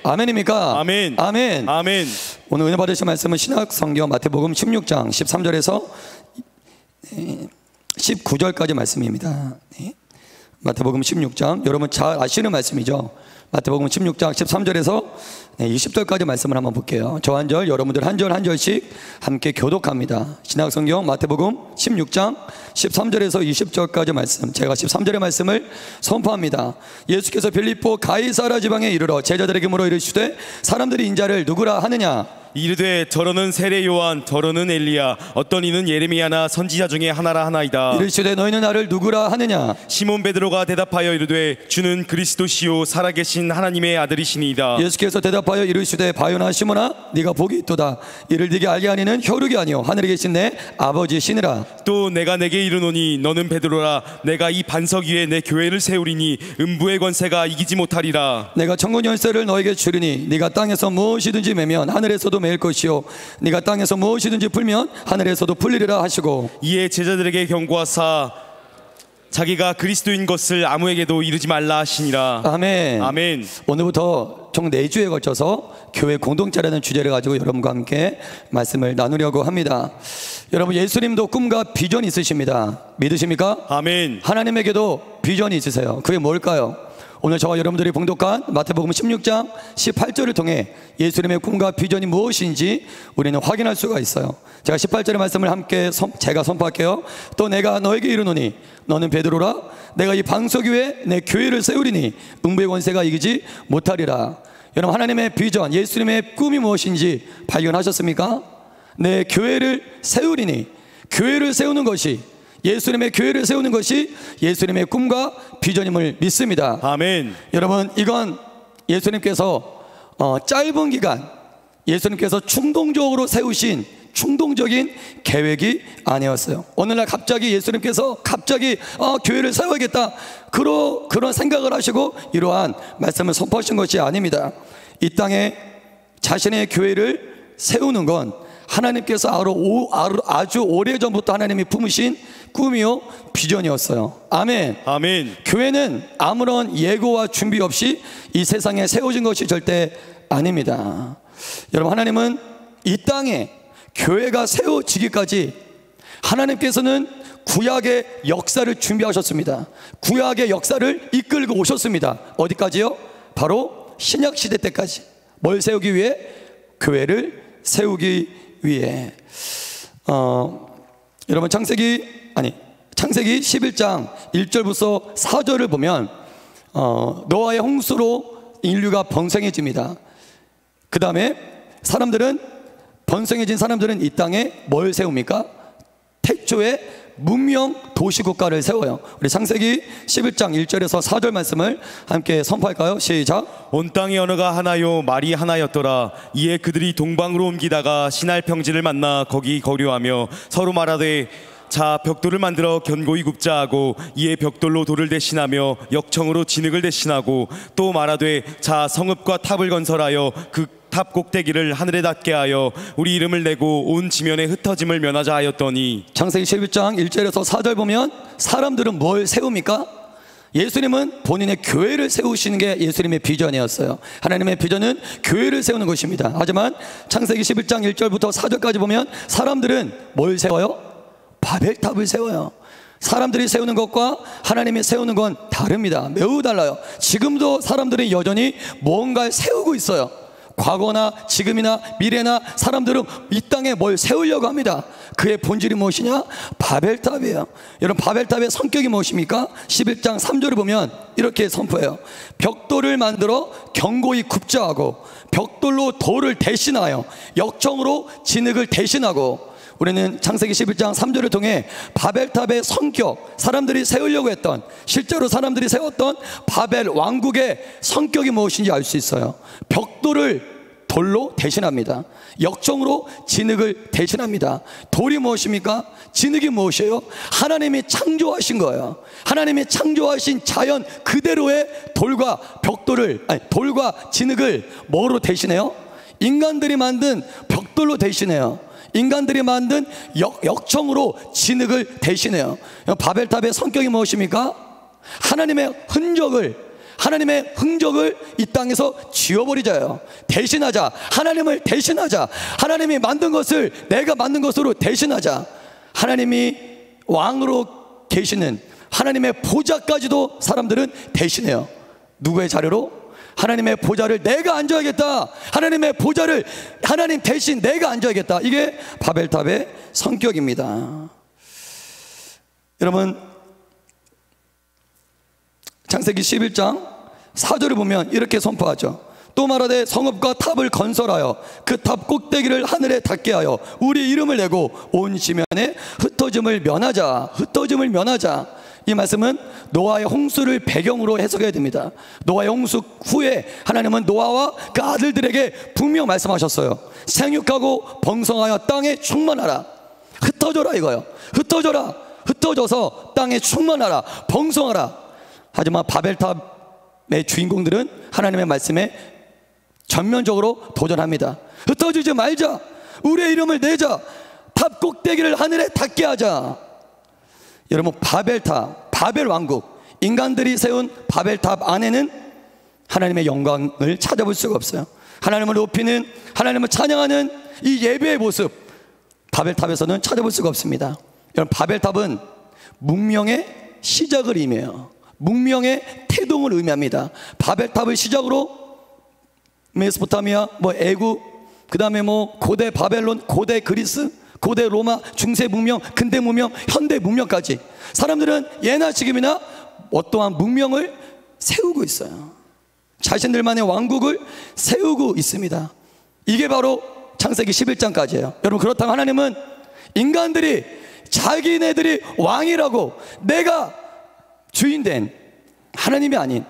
아멘입니까? 아멘. 아멘. 아멘. 오늘 은혜 받으실 말씀은 신약성경 마태복음 16장 13절에서 19절까지 말씀입니다. 마태복음 16장, 여러분 잘 아시는 말씀이죠. 마태복음 16장 13절에서 20절까지 말씀을 한번 볼게요. 저 한 절, 여러분들 한 절 한 절씩 함께 교독합니다. 신약성경 마태복음 16장 13절에서 20절까지 말씀, 제가 13절의 말씀을 선포합니다. 예수께서 빌립보 가이사랴 지방에 이르러 제자들에게 물어 이르시되 사람들이 인자를 누구라 하느냐? 이르되 저러는 세례 요한, 저러는 엘리야, 어떤 이는 예레미야나 선지자 중에 하나라 하나이다. 이르시되 너희는 나를 누구라 하느냐? 시몬 베드로가 대답하여 이르되 주는 그리스도시요 살아계신 하나님의 아들이시니이다. 예수께서 대답하여 이르시되 바요나 시몬아 네가 복이 있도다. 이를 네게 알게 하니는 혈육이 아니요 하늘에 계신 내 아버지시니라. 또 내가 내게 이르노니 너는 베드로라. 내가 이 반석 위에 내 교회를 세우리니 음부의 권세가 이기지 못하리라. 내가 천군 열쇠를 너에게 주리니 네가 땅에서 무엇이든지 매면 하늘에서도 매일 것이요 네가 땅에서 무엇이든지 풀면 하늘에서도 풀리리라 하시고, 이에 제자들에게 경고하사 자기가 그리스도인 것을 아무에게도 이르지 말라 하시니라. 아멘. 아멘. 오늘부터 총 4주에 걸쳐서 교회 공동체라는 주제를 가지고 여러분과 함께 말씀을 나누려고 합니다. 여러분, 예수님도 꿈과 비전이 있으십니다. 믿으십니까? 아멘. 하나님에게도 비전이 있으세요. 그게 뭘까요? 오늘 저와 여러분들이 봉독한 마태복음 16장 18절을 통해 예수님의 꿈과 비전이 무엇인지 우리는 확인할 수가 있어요. 제가 18절의 말씀을 함께 제가 선포할게요. 또 내가 너에게 이르노니 너는 베드로라. 내가 이 반석 위에 내 교회를 세우리니 음부의 권세가 이기지 못하리라. 여러분, 하나님의 비전, 예수님의 꿈이 무엇인지 발견하셨습니까? 내 교회를 세우리니, 교회를 세우는 것이, 예수님의 교회를 세우는 것이 예수님의 꿈과 비전임을 믿습니다. 아멘. 여러분, 이건 예수님께서 짧은 기간 예수님께서 충동적으로 세우신 충동적인 계획이 아니었어요. 오늘날 갑자기 예수님께서 교회를 세워야겠다 그런 생각을 하시고 이러한 말씀을 선포하신 것이 아닙니다. 이 땅에 자신의 교회를 세우는 건 하나님께서 아주 오래전부터 하나님이 품으신 꿈이요 비전이었어요. 아멘. 아멘. 교회는 아무런 예고와 준비 없이 이 세상에 세워진 것이 절대 아닙니다. 여러분, 하나님은 이 땅에 교회가 세워지기까지 하나님께서는 구약의 역사를 준비하셨습니다. 구약의 역사를 이끌고 오셨습니다. 어디까지요? 바로 신약시대 때까지. 뭘 세우기 위해? 교회를 세우기 위해. 여러분, 창세기 11장 1절부터 4절을 보면 노아의 홍수로 인류가 번성해집니다. 그 다음에 번성해진 사람들은 이 땅에 뭘 세웁니까? 태초에 문명 도시국가를 세워요. 우리 창세기 11장 1절에서 4절 말씀을 함께 선포할까요? 시작. 온 땅의 언어가 하나요 말이 하나였더라. 이에 그들이 동방으로 옮기다가 시날 평지를 만나 거기 거류하며 서로 말하되 자 벽돌을 만들어 견고히 굽자 하고, 이에 벽돌로 돌을 대신하며 역청으로 진흙을 대신하고, 또 말하되 자 성읍과 탑을 건설하여 그 탑 꼭대기를 하늘에 닿게 하여 우리 이름을 내고 온 지면에 흩어짐을 면하자 하였더니. 창세기 11장 1절에서 4절 보면 사람들은 뭘 세웁니까? 예수님은 본인의 교회를 세우시는 게 예수님의 비전이었어요. 하나님의 비전은 교회를 세우는 것입니다. 하지만 창세기 11장 1절부터 4절까지 보면 사람들은 뭘 세워요? 바벨탑을 세워요. 사람들이 세우는 것과 하나님이 세우는 건 다릅니다. 매우 달라요. 지금도 사람들이 여전히 뭔가를 세우고 있어요. 과거나 지금이나 미래나 사람들은 이 땅에 뭘 세우려고 합니다. 그의 본질이 무엇이냐? 바벨탑이에요. 여러분, 바벨탑의 성격이 무엇입니까? 11장 3절을 보면 이렇게 선포해요. 벽돌을 만들어 견고히 굽자 하고, 벽돌로 돌을 대신하여 역청으로 진흙을 대신하고. 우리는 창세기 11장 3절을 통해 바벨탑의 성격, 사람들이 세우려고 했던, 실제로 사람들이 세웠던 바벨 왕국의 성격이 무엇인지 알 수 있어요. 벽돌을 돌로 대신합니다. 역청으로 진흙을 대신합니다. 돌이 무엇입니까? 진흙이 무엇이에요? 하나님이 창조하신 거예요. 하나님이 창조하신 자연 그대로의 돌과 진흙을 뭐로 대신해요? 인간들이 만든 벽돌로 대신해요. 인간들이 만든 역청으로 진흙을 대신해요. 바벨탑의 성격이 무엇입니까? 하나님의 흔적을, 하나님의 흔적을 이 땅에서 지워버리자요. 대신하자. 하나님을 대신하자. 하나님이 만든 것을 내가 만든 것으로 대신하자. 하나님이 왕으로 계시는 하나님의 보좌까지도 사람들은 대신해요. 누구의 자료로? 하나님의 보좌를 내가 앉아야겠다. 하나님의 보좌를 하나님 대신 내가 앉아야겠다. 이게 바벨탑의 성격입니다. 여러분, 창세기 11장 4절을 보면 이렇게 선포하죠. 또 말하되 성읍과 탑을 건설하여 그 탑 꼭대기를 하늘에 닿게 하여 우리 이름을 내고 온 지면에 흩어짐을 면하자. 흩어짐을 면하자. 이 말씀은 노아의 홍수를 배경으로 해석해야 됩니다. 노아의 홍수 후에 하나님은 노아와 그 아들들에게 분명 말씀하셨어요. 생육하고 번성하여 땅에 충만하라. 흩어져라 이거요. 흩어져라. 흩어져서 땅에 충만하라. 번성하라. 하지만 바벨탑의 주인공들은 하나님의 말씀에 전면적으로 도전합니다. 흩어지지 말자. 우리의 이름을 내자. 탑 꼭대기를 하늘에 닿게 하자. 여러분, 바벨탑, 바벨 왕국, 인간들이 세운 바벨탑 안에는 하나님의 영광을 찾아볼 수가 없어요. 하나님을 높이는, 하나님을 찬양하는 이 예배의 모습, 바벨탑에서는 찾아볼 수가 없습니다. 여러분, 바벨탑은 문명의 시작을 의미해요. 문명의 태동을 의미합니다. 바벨탑을 시작으로 메소포타미아, 애굽, 그 다음에 고대 바벨론, 고대 그리스, 고대 로마, 중세 문명, 근대 문명, 현대 문명까지 사람들은 예나 지금이나 어떠한 문명을 세우고 있어요. 자신들만의 왕국을 세우고 있습니다. 이게 바로 창세기 11장까지예요. 여러분, 그렇다면 하나님은 인간들이 자기네들이 왕이라고, 내가 주인된 하나님이 아닌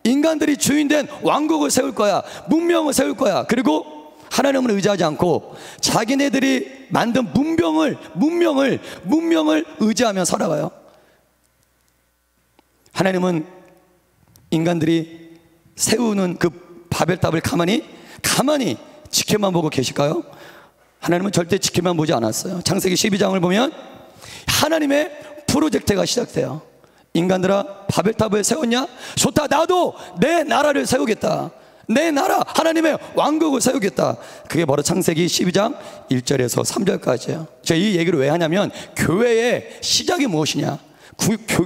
인간들이 주인된 왕국을 세울 거야. 문명을 세울 거야. 그리고 하나님을 의지하지 않고 자기네들이 만든 문명을 의지하며 살아가요. 하나님은 인간들이 세우는 그 바벨탑을 가만히 지켜만 보고 계실까요? 하나님은 절대 지켜만 보지 않았어요. 창세기 12장을 보면 하나님의 프로젝트가 시작돼요. 인간들아, 바벨탑을 세웠냐? 좋다. 나도 내 나라를 세우겠다. 내 나라, 하나님의 왕국을 세우겠다. 그게 바로 창세기 12장 1절에서 3절까지예요. 제가 이 얘기를 왜 하냐면 교회의 시작이 무엇이냐,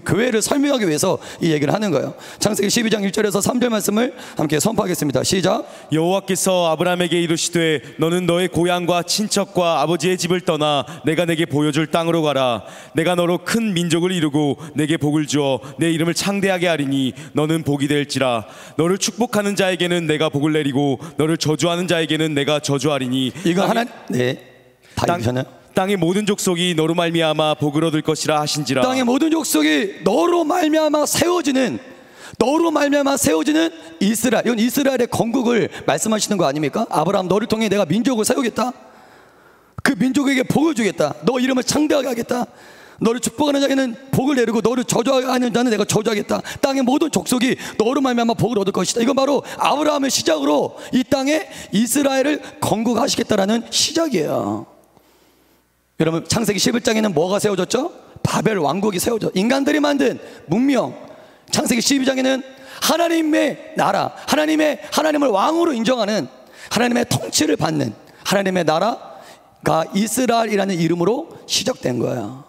교회를 설명하기 위해서 이 얘기를 하는 거예요. 창세기 12장 1절에서 3절 말씀을 함께 선포하겠습니다. 시작. 여호와께서 아브라함에게 이르시되 너는 너의 고향과 친척과 아버지의 집을 떠나 내가 내게 보여줄 땅으로 가라. 내가 너로 큰 민족을 이루고 내게 복을 주어 내 이름을 창대하게 하리니 너는 복이 될지라. 너를 축복하는 자에게는 내가 복을 내리고 너를 저주하는 자에게는 내가 저주하리니. 이거 하나, 네, 다 읽으셨나요? 땅의 모든 족속이 너로 말미암아 복을 얻을 것이라 하신지라. 땅의 모든 족속이 너로 말미암아 세워지는 이스라엘, 이건 이스라엘의 건국을 말씀하시는 거 아닙니까? 아브라함, 너를 통해 내가 민족을 세우겠다. 그 민족에게 복을 주겠다. 너 이름을 창대하게 하겠다. 너를 축복하는 자에게는 복을 내리고 너를 저주하는 자는 내가 저주하겠다. 땅의 모든 족속이 너로 말미암아 복을 얻을 것이다. 이건 바로 아브라함을 시작으로 이 땅에 이스라엘을 건국하시겠다라는 시작이에요. 여러분, 창세기 11장에는 뭐가 세워졌죠? 바벨 왕국이 세워져. 인간들이 만든 문명. 창세기 12장에는 하나님의 나라, 하나님을 왕으로 인정하는, 하나님의 통치를 받는 하나님의 나라가 이스라엘이라는 이름으로 시작된 거예요.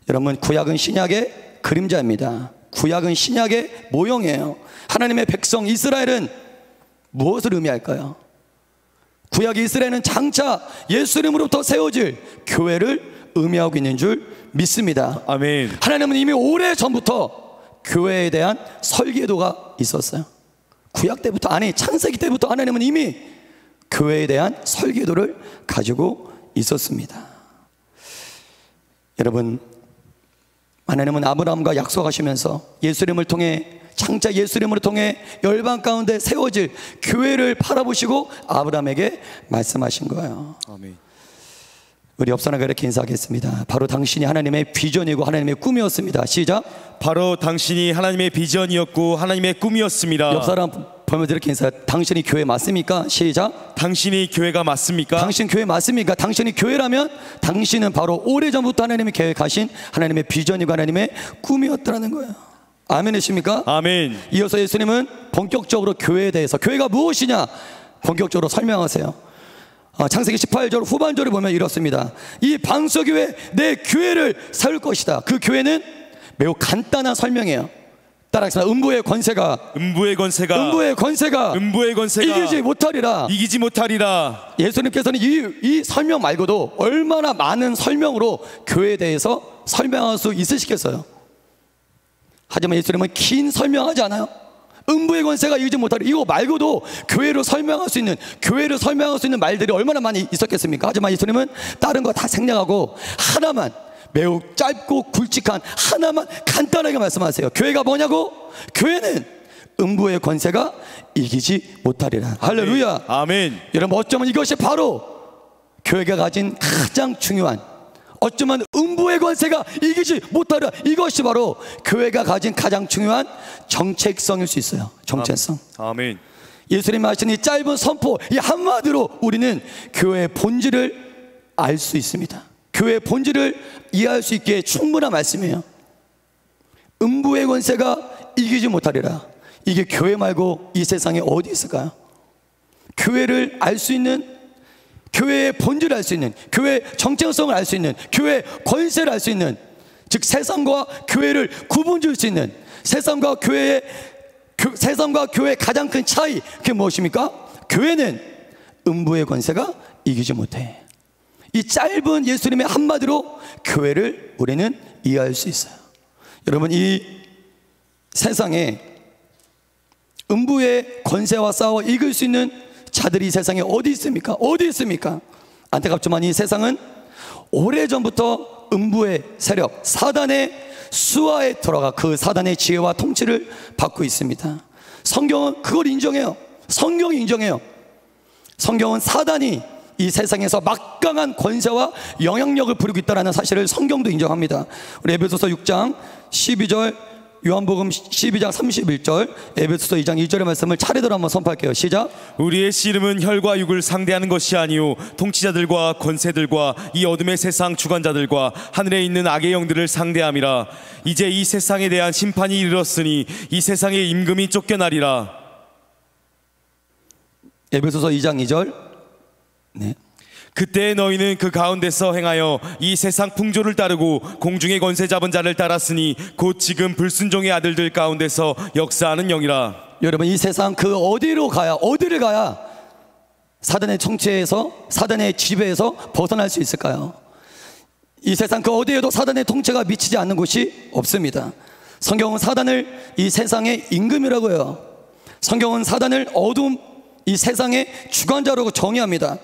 여러분, 구약은 신약의 그림자입니다. 구약은 신약의 모형이에요. 하나님의 백성 이스라엘은 무엇을 의미할까요? 구약 이스라엘은 장차 예수님으로부터 세워질 교회를 의미하고 있는 줄 믿습니다. 아멘. 하나님은 이미 오래전부터 교회에 대한 설계도가 있었어요. 구약 때부터, 아니 창세기 때부터 하나님은 이미 교회에 대한 설계도를 가지고 있었습니다. 여러분, 하나님은 아브라함과 약속하시면서 예수님을 통해, 장차 예수님을 통해 열방 가운데 세워질 교회를 바라보시고 아브라함에게 말씀하신 거예요. 아멘. 우리 옆 사람과 이렇게 인사하겠습니다. 바로 당신이 하나님의 비전이고 하나님의 꿈이었습니다. 시작. 바로 당신이 하나님의 비전이었고 하나님의 꿈이었습니다. 옆 사람 보면서 이렇게 인사해. 당신이 교회 맞습니까? 시작. 당신이 교회가 맞습니까? 당신 교회 맞습니까? 당신이 교회라면 당신은 바로 오래전부터 하나님이 계획하신 하나님의 비전이고 하나님의 꿈이었다는 거예요. 아멘이십니까? 아멘. 이어서 예수님은 본격적으로 교회에 대해서, 교회가 무엇이냐 본격적으로 설명하세요. 창세기 18절 후반절을 보면 이렇습니다. 이 방석교회, 내 교회를 세울 것이다. 그 교회는 매우 간단한 설명이에요. 따라하겠습니다. 음부의 권세가 이기지 못하리라. 예수님께서는 이 설명 말고도 얼마나 많은 설명으로 교회에 대해서 설명할 수 있으시겠어요? 하지만 예수님은 긴 설명하지 않아요. 음부의 권세가 이기지 못하리라. 이거 말고도 교회를 설명할 수 있는 말들이 얼마나 많이 있었겠습니까? 하지만 예수님은 다른 거 다 생략하고 하나만, 매우 짧고 굵직한 하나만 간단하게 말씀하세요. 교회가 뭐냐고? 교회는 음부의 권세가 이기지 못하리라. 할렐루야. 아멘. 여러분, 어쩌면 이것이 바로 교회가 가진 가장 중요한, 어쩌면 음부의 권세가 이기지 못하리라, 이것이 바로 교회가 가진 가장 중요한 정체성일 수 있어요. 정체성. 아멘. 예수님이 하신 이 짧은 선포, 이 한마디로 우리는 교회의 본질을 알 수 있습니다. 교회의 본질을 이해할 수 있게 충분한 말씀이에요. 음부의 권세가 이기지 못하리라. 이게 교회 말고 이 세상에 어디 있을까요? 교회를 알 수 있는, 교회의 본질을 알 수 있는, 교회의 정체성을 알 수 있는, 교회의 권세를 알 수 있는, 즉 세상과 교회를 구분 지을 수 있는, 세상과 교회의 가장 큰 차이, 그게 무엇입니까? 교회는 음부의 권세가 이기지 못해. 이 짧은 예수님의 한마디로 교회를 우리는 이해할 수 있어요. 여러분, 이 세상에 음부의 권세와 싸워 이길 수 있는 자들이 이 세상에 어디 있습니까? 어디 있습니까? 안타깝지만 이 세상은 오래전부터 음부의 세력, 사단의 수하에 들어가 그 사단의 지혜와 통치를 받고 있습니다. 성경은 그걸 인정해요. 성경이 인정해요. 성경은 사단이 이 세상에서 막강한 권세와 영향력을 부리고 있다는 사실을 성경도 인정합니다. 우리 에베소서 6장 12절, 요한복음 12장 31절, 에베소서 2장 2절의 말씀을 차례대로 한번 선포할게요. 시작. 우리의 씨름은 혈과 육을 상대하는 것이 아니요 통치자들과 권세들과 이 어둠의 세상 주관자들과 하늘에 있는 악의 영들을 상대함이라. 이제 이 세상에 대한 심판이 이르렀으니 이 세상의 임금이 쫓겨나리라. 에베소서 2장 2절. 네. 그때 너희는 그 가운데서 행하여 이 세상 풍조를 따르고 공중의 권세 잡은 자를 따랐으니 곧 지금 불순종의 아들들 가운데서 역사하는 영이라. 여러분, 이 세상 그 어디를 가야 사단의 통치에서, 사단의 지배에서 벗어날 수 있을까요? 이 세상 그 어디에도 사단의 통치가 미치지 않는 곳이 없습니다. 성경은 사단을 이 세상의 임금이라고 해요. 성경은 사단을 어두운 이 세상의 주관자라고 정의합니다.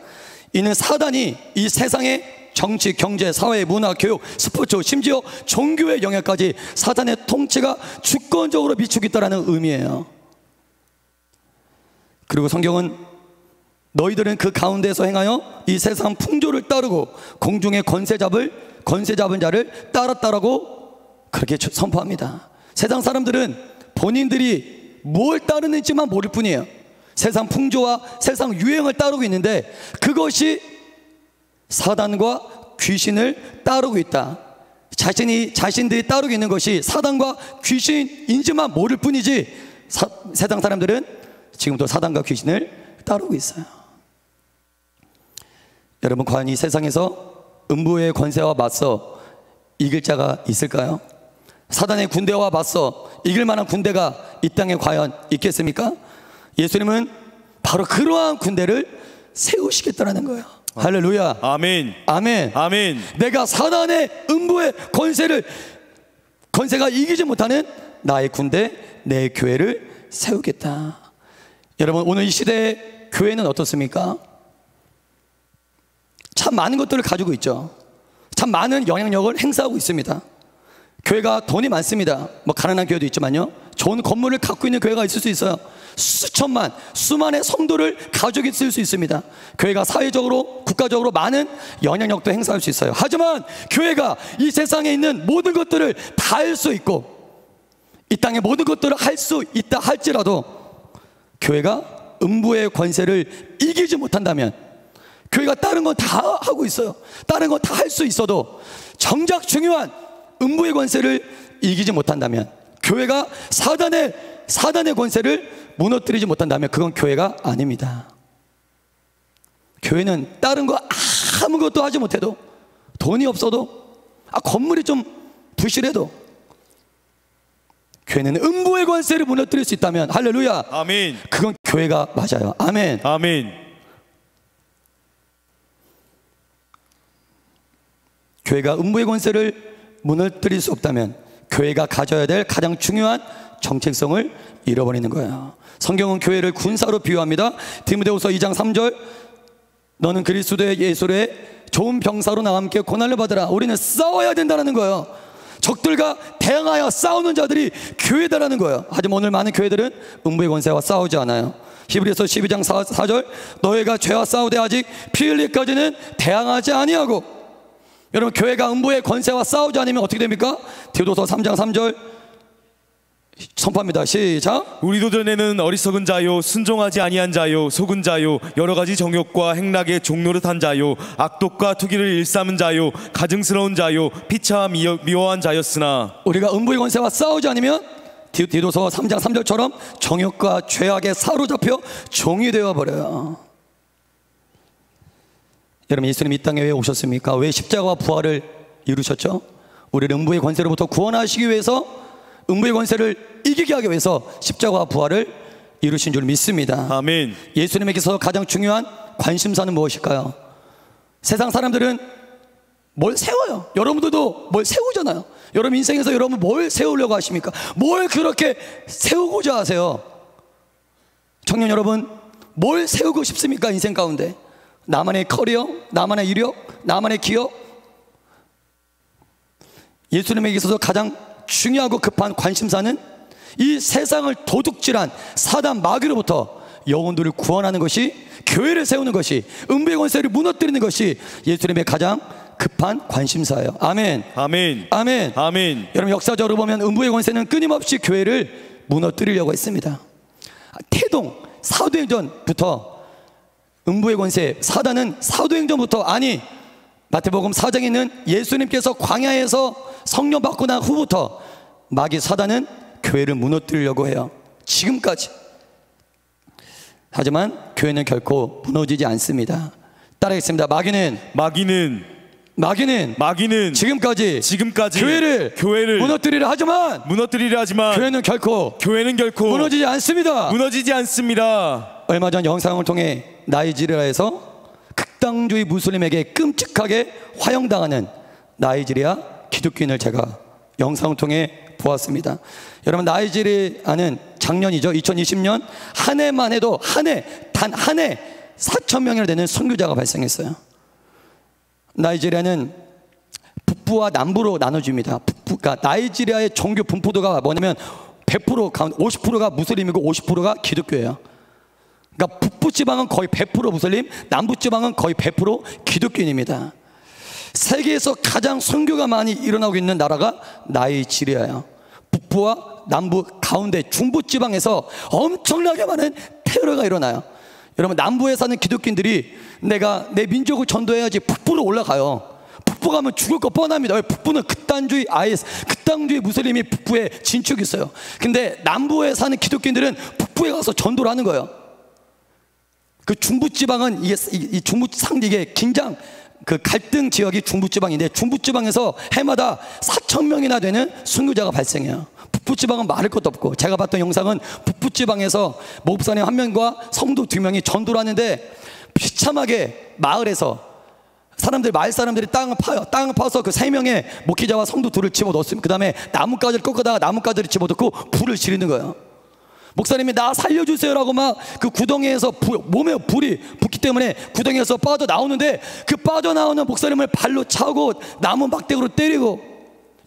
이는 사단이 이 세상의 정치, 경제, 사회, 문화, 교육, 스포츠, 심지어 종교의 영역까지 사단의 통치가 주권적으로 미치고 있다는 의미예요. 그리고 성경은 너희들은 그 가운데서 행하여 이 세상 풍조를 따르고 공중의 권세 잡은 자를 따랐다라고 그렇게 선포합니다. 세상 사람들은 본인들이 뭘 따르는지만 모를 뿐이에요. 세상 풍조와 세상 유행을 따르고 있는데 그것이 사단과 귀신을 따르고 있다. 자신들이 따르고 있는 것이 사단과 귀신인지만 모를 뿐이지 세상 사람들은 지금도 사단과 귀신을 따르고 있어요. 여러분, 과연 이 세상에서 음부의 권세와 맞서 이길 자가 있을까요? 사단의 군대와 맞서 이길 만한 군대가 이 땅에 과연 있겠습니까? 예수님은 바로 그러한 군대를 세우시겠다는 거예요. 할렐루야. 아멘. 아멘. 아멘. 내가 사단의 음부의 권세가 이기지 못하는 나의 군대, 내 교회를 세우겠다. 여러분, 오늘 이 시대의 교회는 어떻습니까? 참 많은 것들을 가지고 있죠. 참 많은 영향력을 행사하고 있습니다. 교회가 돈이 많습니다. 뭐 가난한 교회도 있지만요, 좋은 건물을 갖고 있는 교회가 있을 수 있어요. 수천만, 수만의 성도를 가지고 있을 수 있습니다. 교회가 사회적으로, 국가적으로 많은 영향력도 행사할 수 있어요. 하지만 교회가 이 세상에 있는 모든 것들을 다 할 수 있고 이 땅의 모든 것들을 할 수 있다 할지라도 교회가 음부의 권세를 이기지 못한다면, 교회가 다른 건 다 하고 있어요. 다른 건 다 할 수 있어도 정작 중요한 음부의 권세를 이기지 못한다면 교회가 사단의 권세를 무너뜨리지 못한다면 그건 교회가 아닙니다. 교회는 다른 거 아무것도 하지 못해도, 돈이 없어도, 건물이 좀 부실해도, 교회는 음부의 권세를 무너뜨릴 수 있다면, 할렐루야, 아멘. 그건 교회가 맞아요. 아멘. 아멘. 교회가 음부의 권세를 무너뜨릴 수 없다면 교회가 가져야 될 가장 중요한 정체성을 잃어버리는 거예요. 성경은 교회를 군사로 비유합니다. 디모데후서 2장 3절, 너는 그리스도의 예수의 좋은 병사로 나와 함께 고난을 받으라. 우리는 싸워야 된다는 거예요. 적들과 대항하여 싸우는 자들이 교회다라는 거예요. 하지만 오늘 많은 교회들은 음부의 권세와 싸우지 않아요. 히브리서 12장 4절, 너희가 죄와 싸우되 아직 피 흘리기까지는 대항하지 아니하고. 여러분, 교회가 음부의 권세와 싸우지 않으면 어떻게 됩니까? 디도서 3장 3절 선포합니다. 시작. 우리도 전에는 어리석은 자요, 순종하지 아니한 자요, 속은 자요, 여러 가지 정욕과 행락의 종노릇한 자요, 악독과 투기를 일삼은 자요, 가증스러운 자요, 피차 미워한 자였으나. 우리가 음부의 권세와 싸우지 않으면 디도서 3장 3절처럼 정욕과 죄악에 사로잡혀 종이 되어버려요. 여러분, 예수님 이 땅에 왜 오셨습니까? 왜 십자가와 부활을 이루셨죠? 우리를 음부의 권세로부터 구원하시기 위해서, 음부의 권세를 이기게 하기 위해서 십자가와 부활을 이루신 줄 믿습니다. 아멘. 예수님에게서 가장 중요한 관심사는 무엇일까요? 세상 사람들은 뭘 세워요. 여러분들도 뭘 세우잖아요. 여러분 인생에서 여러분 뭘 세우려고 하십니까? 뭘 그렇게 세우고자 하세요? 청년 여러분, 뭘 세우고 싶습니까? 인생 가운데 나만의 커리어, 나만의 이력, 나만의 기업. 예수님에게 있어서 가장 중요하고 급한 관심사는 이 세상을 도둑질한 사단 마귀로부터 영혼들을 구원하는 것이, 교회를 세우는 것이, 음부의 권세를 무너뜨리는 것이 예수님의 가장 급한 관심사예요. 아멘. 아멘. 아멘. 아멘. 여러분, 역사적으로 보면 음부의 권세는 끊임없이 교회를 무너뜨리려고 했습니다. 태동 사도행전부터 음부의 권세, 사단은 사도행전부터, 아니 마태복음 4장에 있는 예수님께서 광야에서 성령 받고 난 후부터 마귀 사단은 교회를 무너뜨리려고 해요. 지금까지. 하지만 교회는 결코 무너지지 않습니다. 따라하겠습니다. 마귀는 지금까지 교회를 무너뜨리려 하지만 교회는 결코 무너지지 않습니다. 얼마 전 영상을 통해 나이지리아에서 극당주의 무슬림에게 끔찍하게 화형당하는 나이지리아 기독교인을 제가 영상을 통해 보았습니다. 여러분, 나이지리아는 작년이죠. 2020년 한 해만 해도 단 한 해 4,000명이나 되는 선교자가 발생했어요. 나이지리아는 북부와 남부로 나눠집니다. 그러니까 나이지리아의 종교 분포도가 뭐냐면 100% 가운데 50%가 무슬림이고 50%가 기독교예요. 그러니까 북부 지방은 거의 100% 무슬림, 남부 지방은 거의 100% 기독교인입니다. 세계에서 가장 선교가 많이 일어나고 있는 나라가 나이지리아예요. 북부와 남부 가운데 중부 지방에서 엄청나게 많은 테러가 일어나요. 여러분, 남부에 사는 기독교인들이 내가 내 민족을 전도해야지 북부로 올라가요. 북부 가면 죽을 거 뻔합니다. 왜? 북부는 극단주의 IS, 극단주의 무슬림이 북부에 진축이 있어요. 근데 남부에 사는 기독교인들은 북부에 가서 전도를 하는 거예요. 그 중부지방은 이 중부상 이게 긴장, 그 갈등 지역이 중부지방인데, 중부지방에서 해마다 4,000명이나 되는 순교자가 발생해요. 북부지방은 말할 것도 없고, 제가 봤던 영상은 북부지방에서 목사님 한 명과 성도 2명이 전도를 하는데 비참하게 마을에서 마을 사람들이 땅을 파요. 땅을 파서 그 3명의 목회자와 성도 2를 집어넣었습니다. 그 다음에 나뭇가지를 꺾다가 나뭇가지를 집어넣고 불을 지르는 거예요. 목사님이 나 살려주세요라고 막 그 구덩이에서 몸에 불이 붙기 때문에 구덩이에서 빠져나오는데, 그 빠져나오는 목사님을 발로 차고 나무 막대기로 때리고,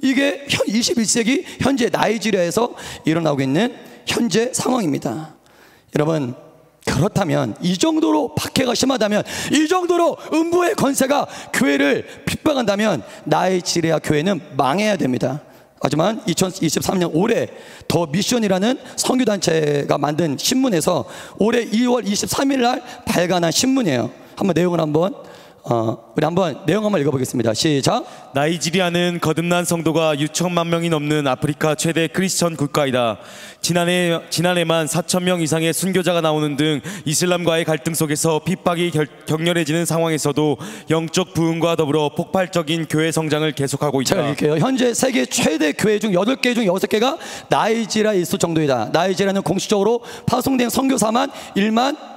이게 21세기 현재 나이지리아에서 일어나고 있는 현재 상황입니다. 여러분, 그렇다면, 이 정도로 박해가 심하다면, 이 정도로 음부의 권세가 교회를 핍박한다면 나이지리아 교회는 망해야 됩니다. 하지만 2023년 올해 더 미션이라는 선교단체가 만든 신문에서 올해 2월 23일 날 발간한 신문이에요. 한번 내용을 한번 우리 한번 내용 한번 읽어보겠습니다. 시작. 나이지리아는 거듭난 성도가 6천만 명이 넘는 아프리카 최대 크리스천 국가이다. 지난해만 4천 명 이상의 순교자가 나오는 등 이슬람과의 갈등 속에서 핍박이 격렬해지는 상황에서도 영적 부흥과 더불어 폭발적인 교회 성장을 계속하고 제가 있다. 읽을게요. 현재 세계 최대 교회 중 8개 중 6개가 나이지리아에 있을 정도이다. 나이지리아는 공식적으로 파송된 선교사만 1만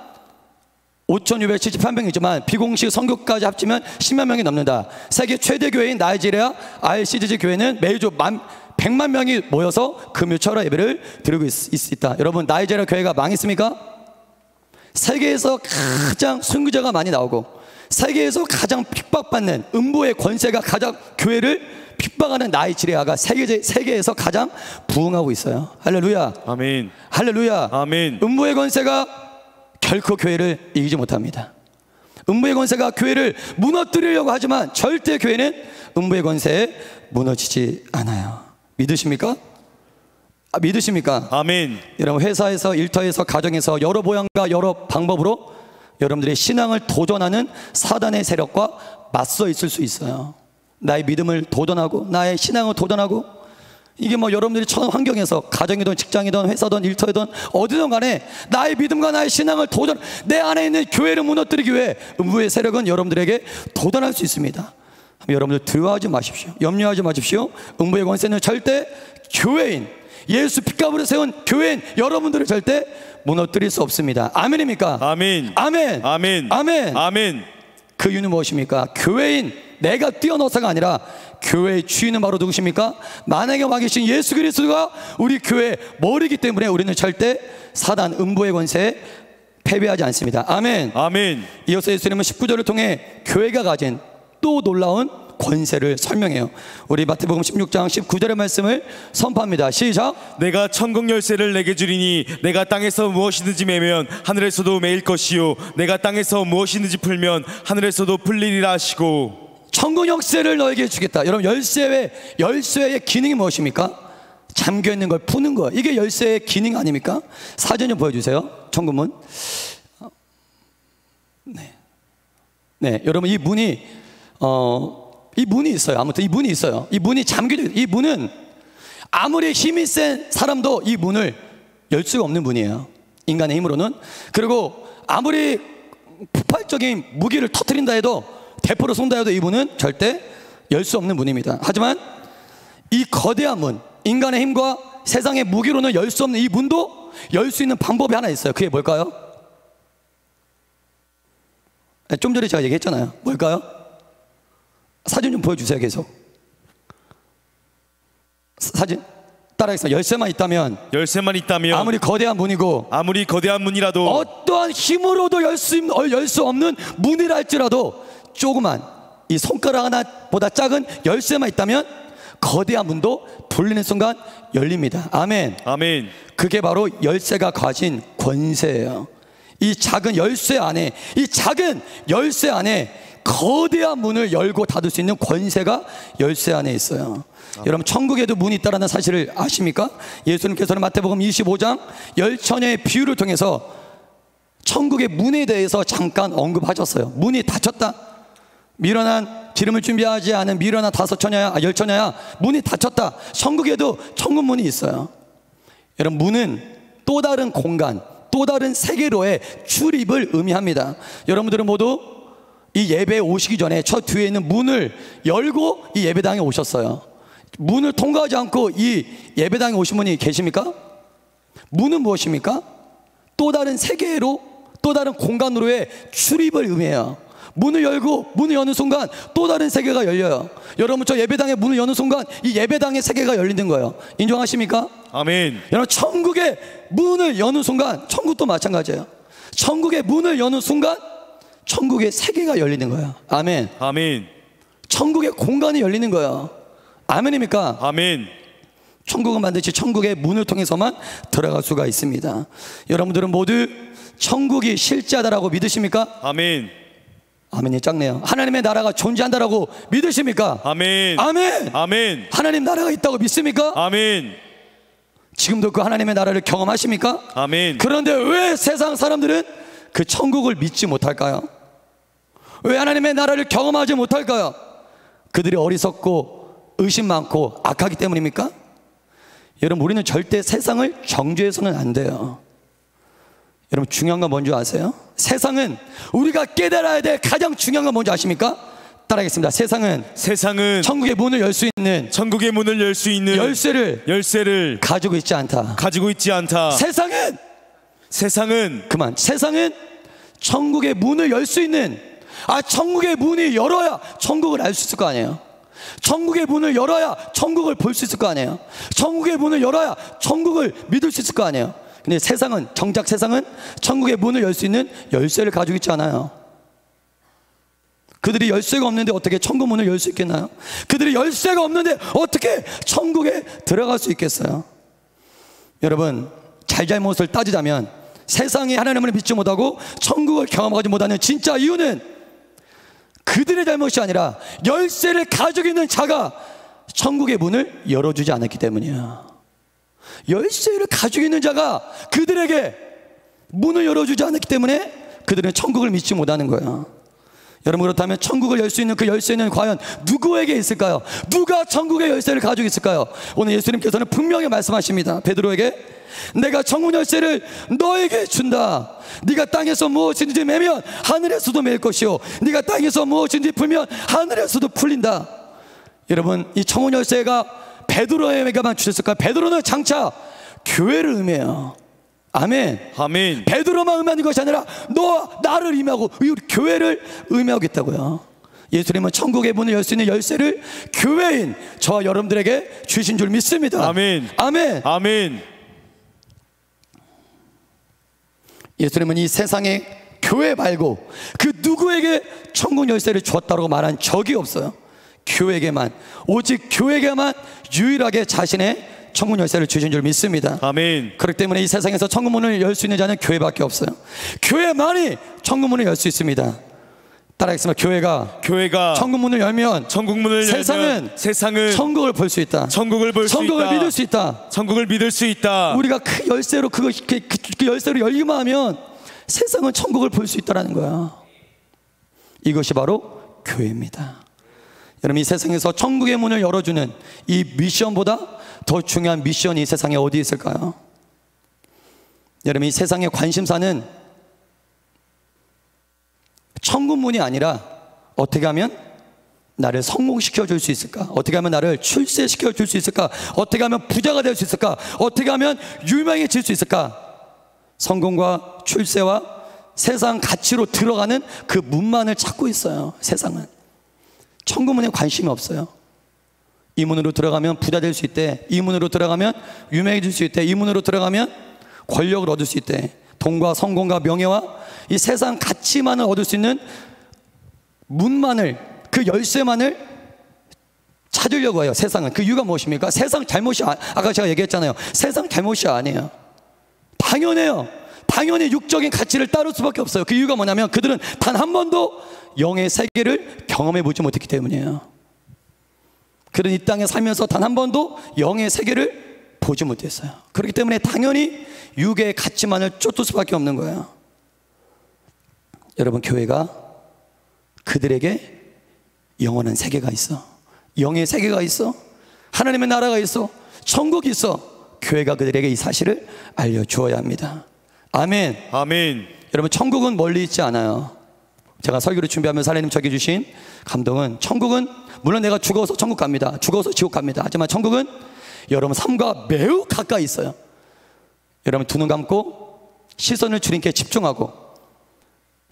5,673명이지만 비공식 선교까지 합치면 10만 명이 넘는다. 세계 최대 교회인 나이지리아 RCCG 교회는 매주 100만 명이 모여서 금요 철야 예배를 드리고 있다. 여러분, 나이지리아 교회가 망했습니까? 세계에서 가장 순교자가 많이 나오고 세계에서 가장 핍박받는 음부의 권세가 가장 교회를 핍박하는 나이지리아가 세계에서 가장 부흥하고 있어요. 할렐루야. 아멘. 할렐루야. 아멘. 음부의 권세가 결코 교회를 이기지 못합니다. 음부의 권세가 교회를 무너뜨리려고 하지만 절대 교회는 음부의 권세에 무너지지 않아요. 믿으십니까? 믿으십니까? 아멘. 여러분, 회사에서, 일터에서, 가정에서 여러 모양과 여러 방법으로 여러분들의 신앙을 도전하는 사단의 세력과 맞서 있을 수 있어요. 나의 믿음을 도전하고 나의 신앙을 도전하고, 이게 뭐 여러분들이 처한 환경에서 가정이든 직장이든 회사든 일터이든 어디든 간에 나의 믿음과 나의 신앙을 도전, 내 안에 있는 교회를 무너뜨리기 위해 음부의 세력은 여러분들에게 도전할 수 있습니다. 여러분들 두려워하지 마십시오. 염려하지 마십시오. 음부의 권세는 절대 교회인, 예수 핏값으로 세운 교회인 여러분들을 절대 무너뜨릴 수 없습니다. 아멘입니까? 아멘. 아멘. 아멘. 아멘. 아멘. 그 이유는 무엇입니까? 교회인 내가 뛰어넘어서가 아니라 교회의 주인은 바로 누구십니까? 만왕의 왕 계신 예수 그리스도가 우리 교회의 머리이기 때문에 우리는 절대 사단 음부의 권세에 패배하지 않습니다. 아멘. 아멘. 이어서 예수님은 19절을 통해 교회가 가진 또 놀라운 권세를 설명해요. 우리 마태복음 16장 19절의 말씀을 선포합니다. 시작. 내가 천국 열쇠를 내게 주리니 내가 땅에서 무엇이든지 매면 하늘에서도 매일 것이요 내가 땅에서 무엇이든지 풀면 하늘에서도 풀리리라 하시고. 천국 열쇠를 너에게 주겠다. 여러분, 열쇠의 기능이 무엇입니까? 잠겨있는 걸 푸는 거. 이게 열쇠의 기능 아닙니까? 사진 좀 보여주세요. 천국문. 네, 여러분, 이 문이 있어요. 아무튼 이 문이 있어요. 이 문이 잠겨져 있어요. 이 문은 아무리 힘이 센 사람도 이 문을 열 수가 없는 문이에요. 인간의 힘으로는. 그리고 아무리 폭발적인 무기를 터뜨린다 해도, 대포로 쏜다 해도 이 문은 절대 열 수 없는 문입니다. 하지만 이 거대한 문, 인간의 힘과 세상의 무기로는 열 수 없는 이 문도 열 수 있는 방법이 하나 있어요. 그게 뭘까요? 좀 전에 제가 얘기했잖아요. 뭘까요? 사진 좀 보여주세요. 계속 사진 따라하겠습니다. 열쇠만 있다면 아무리 거대한 문이라도 어떠한 힘으로도 열 수 없는 문이라 할지라도 조그만 이 손가락 하나보다 작은 열쇠만 있다면 거대한 문도 불리는 순간 열립니다. 아멘. 아멘. 그게 바로 열쇠가 가진 권세예요. 이 작은 열쇠 안에 거대한 문을 열고 닫을 수 있는 권세가 열쇠 안에 있어요. 여러분, 천국에도 문이 있다는 사실을 아십니까? 예수님께서는 마태복음 25장 10처녀의 비유를 통해서 천국의 문에 대해서 잠깐 언급하셨어요. 문이 닫혔다. 미련한 기름을 준비하지 않은 미련한 10처녀야 문이 닫혔다. 천국에도 천국문이 있어요. 여러분, 문은 또 다른 공간, 또 다른 세계로의 출입을 의미합니다. 여러분들은 모두 이 예배에 오시기 전에 저 뒤에 있는 문을 열고 이 예배당에 오셨어요. 문을 통과하지 않고 이 예배당에 오신 분이 계십니까? 문은 무엇입니까? 또 다른 세계로, 또 다른 공간으로의 출입을 의미해요. 문을 여는 순간 또 다른 세계가 열려요. 여러분, 저 예배당의 문을 여는 순간 이 예배당의 세계가 열리는 거예요. 인정하십니까? 아멘. 여러분, 천국의 문을 여는 순간, 천국도 마찬가지예요. 천국의 문을 여는 순간 천국의 세계가 열리는 거예요. 아멘. 아멘. 천국의 공간이 열리는 거예요. 아멘입니까? 아멘. 천국은 반드시 천국의 문을 통해서만 들어갈 수가 있습니다. 여러분들은 모두 천국이 실제하다라고 믿으십니까? 아멘. 아멘이 작네요. 하나님의 나라가 존재한다라고 믿으십니까? 아멘. 아멘. 아멘. 하나님 나라가 있다고 믿습니까? 아멘. 지금도 그 하나님의 나라를 경험하십니까? 아멘. 그런데 왜 세상 사람들은 그 천국을 믿지 못할까요? 왜 하나님의 나라를 경험하지 못할까요? 그들이 어리석고 의심 많고 악하기 때문입니까? 여러분, 우리는 절대 세상을 정죄해서는 안 돼요. 여러분, 중요한 건 뭔지 아세요? 세상은 우리가 깨달아야 될 가장 중요한 건 뭔지 아십니까? 따라하겠습니다. 세상은 천국의 문을 열 수 있는 열쇠를 가지고 있지 않다. 세상은 천국의 문을 열 수 있는, 천국의 문이 열어야 천국을 알 수 있을 거 아니에요. 천국의 문을 열어야 천국을 볼 수 있을 거 아니에요. 천국의 문을 열어야 천국을 믿을 수 있을 거 아니에요. 근데 정작 세상은 천국의 문을 열 수 있는 열쇠를 가지고 있지 않아요. 그들이 열쇠가 없는데 어떻게 천국 문을 열 수 있겠나요? 그들이 열쇠가 없는데 어떻게 천국에 들어갈 수 있겠어요? 여러분, 잘못을 따지자면 세상이 하나님을 믿지 못하고 천국을 경험하지 못하는 진짜 이유는 그들의 잘못이 아니라 열쇠를 가지고 있는 자가 천국의 문을 열어주지 않았기 때문이에요. 열쇠를 가지고 있는 자가 그들에게 문을 열어주지 않았기 때문에 그들은 천국을 믿지 못하는 거예요. 여러분, 그렇다면 천국을 열 수 있는 그 열쇠는 과연 누구에게 있을까요? 누가 천국의 열쇠를 가지고 있을까요? 오늘 예수님께서는 분명히 말씀하십니다. 베드로에게 내가 천국 열쇠를 너에게 준다. 네가 땅에서 무엇인지 매면 하늘에서도 매일 것이요, 네가 땅에서 무엇인지 풀면 하늘에서도 풀린다. 여러분, 이 천국 열쇠가 베드로에게만 주셨을까요? 베드로는 장차 교회를 의미해요. 아멘. 베드로만 의미하는 것이 아니라 너와 나를 의미하고 우리 교회를 의미하고 있다고요. 예수님은 천국의 문을 열 수 있는 열쇠를 교회인 저와 여러분들에게 주신 줄 믿습니다. 아멘. 예수님은 이 세상에 교회 말고 그 누구에게 천국 열쇠를 주었다고 말한 적이 없어요. 교회에게만, 오직 교회에게만 유일하게 자신의 천국 열쇠를 주신 줄 믿습니다. 아멘. 그렇기 때문에 이 세상에서 천국 문을 열 수 있는 자는 교회밖에 없어요. 교회만이 천국 문을 열 수 있습니다. 따라하겠습니다. 교회가 천국 문을 열면 세상은 천국을 볼 수 있다. 천국을 믿을 수 있다. 우리가 그 열쇠로 그 열쇠로 열기만 하면 세상은 천국을 볼 수 있다라는 거야. 이것이 바로 교회입니다. 여러분, 이 세상에서 천국의 문을 열어주는 이 미션보다 더 중요한 미션이 이 세상에 어디 있을까요? 여러분, 이 세상의 관심사는 천국 문이 아니라 어떻게 하면 나를 성공시켜 줄 수 있을까? 어떻게 하면 나를 출세시켜 줄 수 있을까? 어떻게 하면 부자가 될 수 있을까? 어떻게 하면 유명해질 수 있을까? 성공과 출세와 세상 가치로 들어가는 그 문만을 찾고 있어요. 세상은 천국 문에 관심이 없어요. 이 문으로 들어가면 부자 될 수 있대. 이 문으로 들어가면 유명해질 수 있대. 이 문으로 들어가면 권력을 얻을 수 있대. 돈과 성공과 명예와 이 세상 가치만을 얻을 수 있는 문만을, 그 열쇠만을 찾으려고 해요. 세상은. 그 이유가 무엇입니까? 세상 잘못이 아까 제가 얘기했잖아요. 세상 잘못이 아니에요. 당연해요. 당연히 육적인 가치를 따를 수밖에 없어요. 그 이유가 뭐냐면 그들은 단 한 번도 영의 세계를 경험해 보지 못했기 때문이에요. 그들은 이 땅에 살면서 단 한 번도 영의 세계를 보지 못했어요. 그렇기 때문에 당연히 육의 가치만을 쫓을 수밖에 없는 거예요. 여러분, 교회가 그들에게 영원한 세계가 있어. 영의 세계가 있어. 하나님의 나라가 있어. 천국이 있어. 교회가 그들에게 이 사실을 알려주어야 합니다. 아멘. 여러분, 천국은 멀리 있지 않아요. 제가 설교를 준비하면서 하나님 저에게 주신 감동은, 천국은 물론 내가 죽어서 천국 갑니다. 죽어서 지옥 갑니다. 하지만 천국은 여러분 삶과 매우 가까이 있어요. 여러분, 두 눈 감고 시선을 주님께 집중하고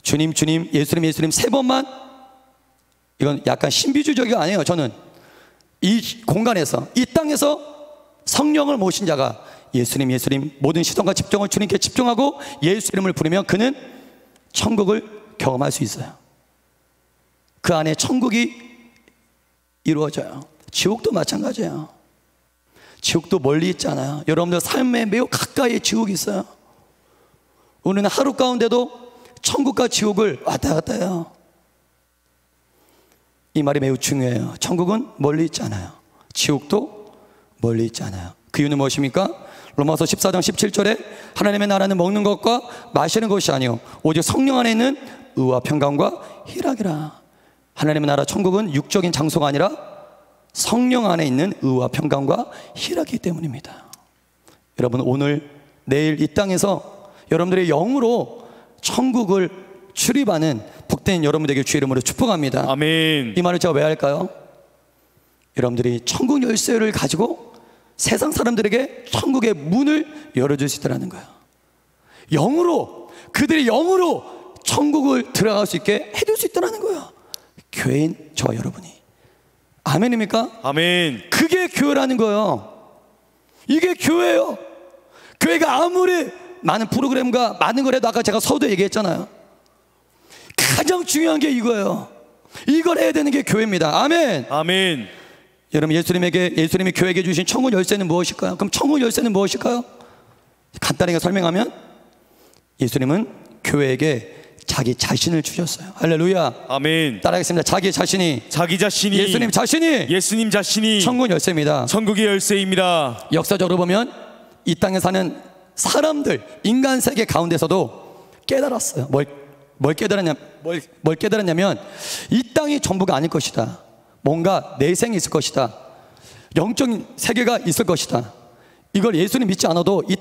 주님, 예수님 세 번만, 이건 약간 신비주의적이 아니에요. 저는 이 공간에서, 이 땅에서 성령을 모신 자가 예수님 모든 시선과 집중을 주님께 집중하고 예수 이름을 부르면 그는 천국을 경험할 수 있어요. 그 안에 천국이 이루어져요. 지옥도 마찬가지예요. 지옥도 멀리 있지 않아요. 여러분들 삶에 매우 가까이에 지옥이 있어요. 우리는 하루 가운데도 천국과 지옥을 왔다 갔다 해요. 이 말이 매우 중요해요. 천국은 멀리 있지 않아요. 지옥도 멀리 있지 않아요. 그 이유는 무엇입니까? 로마서 14장 17절에 하나님의 나라는 먹는 것과 마시는 것이 아니요 오직 성령 안에 있는 의와 평강과 희락이라. 하나님의 나라 천국은 육적인 장소가 아니라 성령 안에 있는 의와 평강과 희락이기 때문입니다. 여러분, 오늘 내일 이 땅에서 여러분들의 영으로 천국을 출입하는 복된 여러분들에게 주의 이름으로 축복합니다. 아멘. 이 말을 제가 왜 할까요? 여러분들이 천국 열쇠를 가지고 세상 사람들에게 천국의 문을 열어줄 수 있다는 거예요. 영으로, 그들의 영으로 천국을 들어갈 수 있게 해줄 수 있다는 거예요. 교회인 저와 여러분이. 아멘입니까? 아멘. 그게 교회라는 거예요. 이게 교회예요. 교회가 아무리 많은 프로그램과 많은 걸 해도 아까 제가 서두에 얘기했잖아요. 가장 중요한 게 이거예요. 이걸 해야 되는 게 교회입니다. 아멘. 아멘. 여러분, 예수님이 교회에게 주신 천국 열쇠는 무엇일까요? 그럼 천국 열쇠는 무엇일까요? 간단하게 설명하면 예수님은 교회에게 자기 자신을 주셨어요. 할렐루야. 아멘. 따라하겠습니다. 자기 자신이 예수님 자신이 천국 열쇠입니다. 천국의 열쇠입니다. 역사적으로 보면 이 땅에 사는 사람들, 인간 세계 가운데서도 깨달았어요. 뭘 깨달았냐면 이 땅이 전부가 아닐 것이다. 뭔가 내생이 있을 것이다. 영적인 세계가 있을 것이다. 이걸 예수님 믿지 않아도 이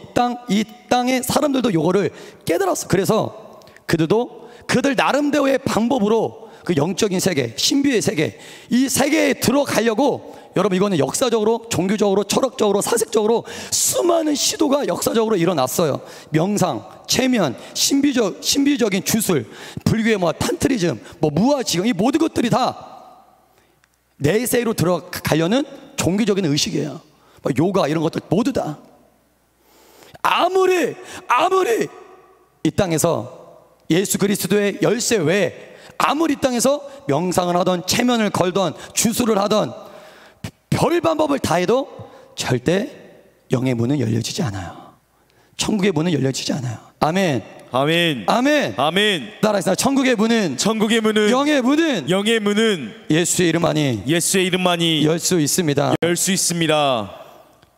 땅의 사람들도 이거를 깨달았어. 그래서 그들도 그들 나름대로의 방법으로 그 영적인 세계, 신비의 세계, 이 세계에 들어가려고, 여러분, 이거는 역사적으로, 종교적으로, 철학적으로, 사색적으로 수많은 시도가 역사적으로 일어났어요. 명상, 체면, 신비적인 주술, 불교의 탄트리즘, 무아지경, 이 모든 것들이 다 내세로 들어가려는 종교적인 의식이에요. 요가 이런 것들 모두 다. 아무리 이 땅에서 예수 그리스도의 열쇠 외에 아무리 이 땅에서 명상을 하던, 체면을 걸던, 주술을 하던 별 방법을 다 해도 절대 영의 문은 열려지지 않아요. 천국의 문은 열려지지 않아요. 아멘. 아멘. 아멘. 아멘. 따라하겠습니다. 천국의 문은 영의 문은 예수의 이름만이 열 수 있습니다.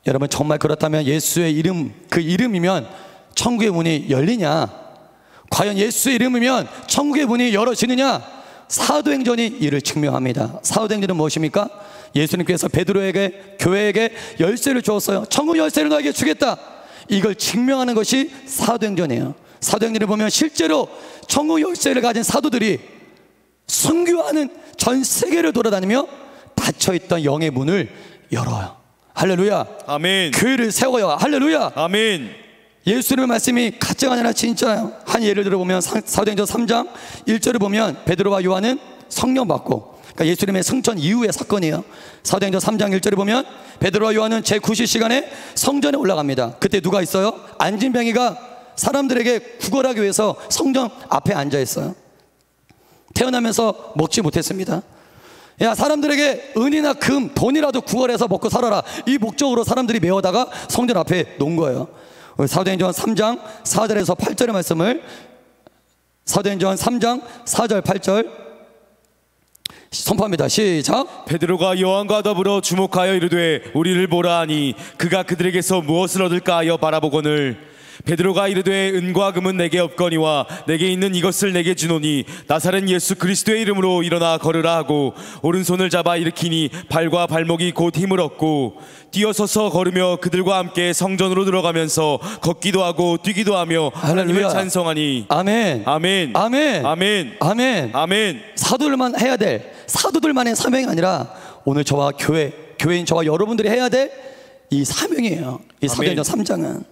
여러분, 정말 그렇다면 예수의 이름, 그 이름이면 천국의 문이 열리냐? 과연 예수의 이름이면 천국의 문이 열어지느냐? 사도행전이 이를 증명합니다. 사도행전은 무엇입니까? 예수님께서 베드로에게, 교회에게 열쇠를 주었어요. 천국 열쇠를 너에게 주겠다. 이걸 증명하는 것이 사도행전이에요. 사도행전을 보면 실제로 천국 열쇠를 가진 사도들이 선교하는 전 세계를 돌아다니며 닫혀있던 영의 문을 열어요. 할렐루야. 아멘. 교회를 세워요. 할렐루야. 아멘. 예수님의 말씀이 가짜가 아니라 진짜예요. 한 예를 들어보면 사도행전 3장 1절을 보면 베드로와 요한은 성령 받고, 그러니까 예수님의 승천 이후의 사건이에요. 사도행전 3장 1절을 보면 베드로와 요한은 제9시 시간에 성전에 올라갑니다. 그때 누가 있어요? 안진뱅이가 사람들에게 구걸하기 위해서 성전 앞에 앉아 있어요. 태어나면서 먹지 못했습니다. 야, 사람들에게 은이나 금, 돈이라도 구걸해서 먹고 살아라, 이 목적으로 사람들이 메워다가 성전 앞에 놓은 거예요. 사도행전 3장 4절에서 8절의 말씀을, 사도행전 3장 4절 8절 선포합니다. 시작. 베드로가 요한과 더불어 주목하여 이르되 우리를 보라 하니 그가 그들에게서 무엇을 얻을까 하여 바라보거늘 베드로가 이르되 은과 금은 내게 없거니와 내게 있는 이것을 내게 주노니 나사렛 예수 그리스도의 이름으로 일어나 걸으라 하고 오른손을 잡아 일으키니 발과 발목이 곧 힘을 얻고 뛰어서서 걸으며 그들과 함께 성전으로 들어가면서 걷기도 하고 뛰기도 하며 하나님을 찬송하니. 아멘. 아멘. 아멘. 아멘. 아멘. 아멘. 사도들만 해야 될, 사도들만의 사명이 아니라 오늘 저와 교회인 저와 여러분들이 해야 될 이 사명이에요. 이 사도행전 3장은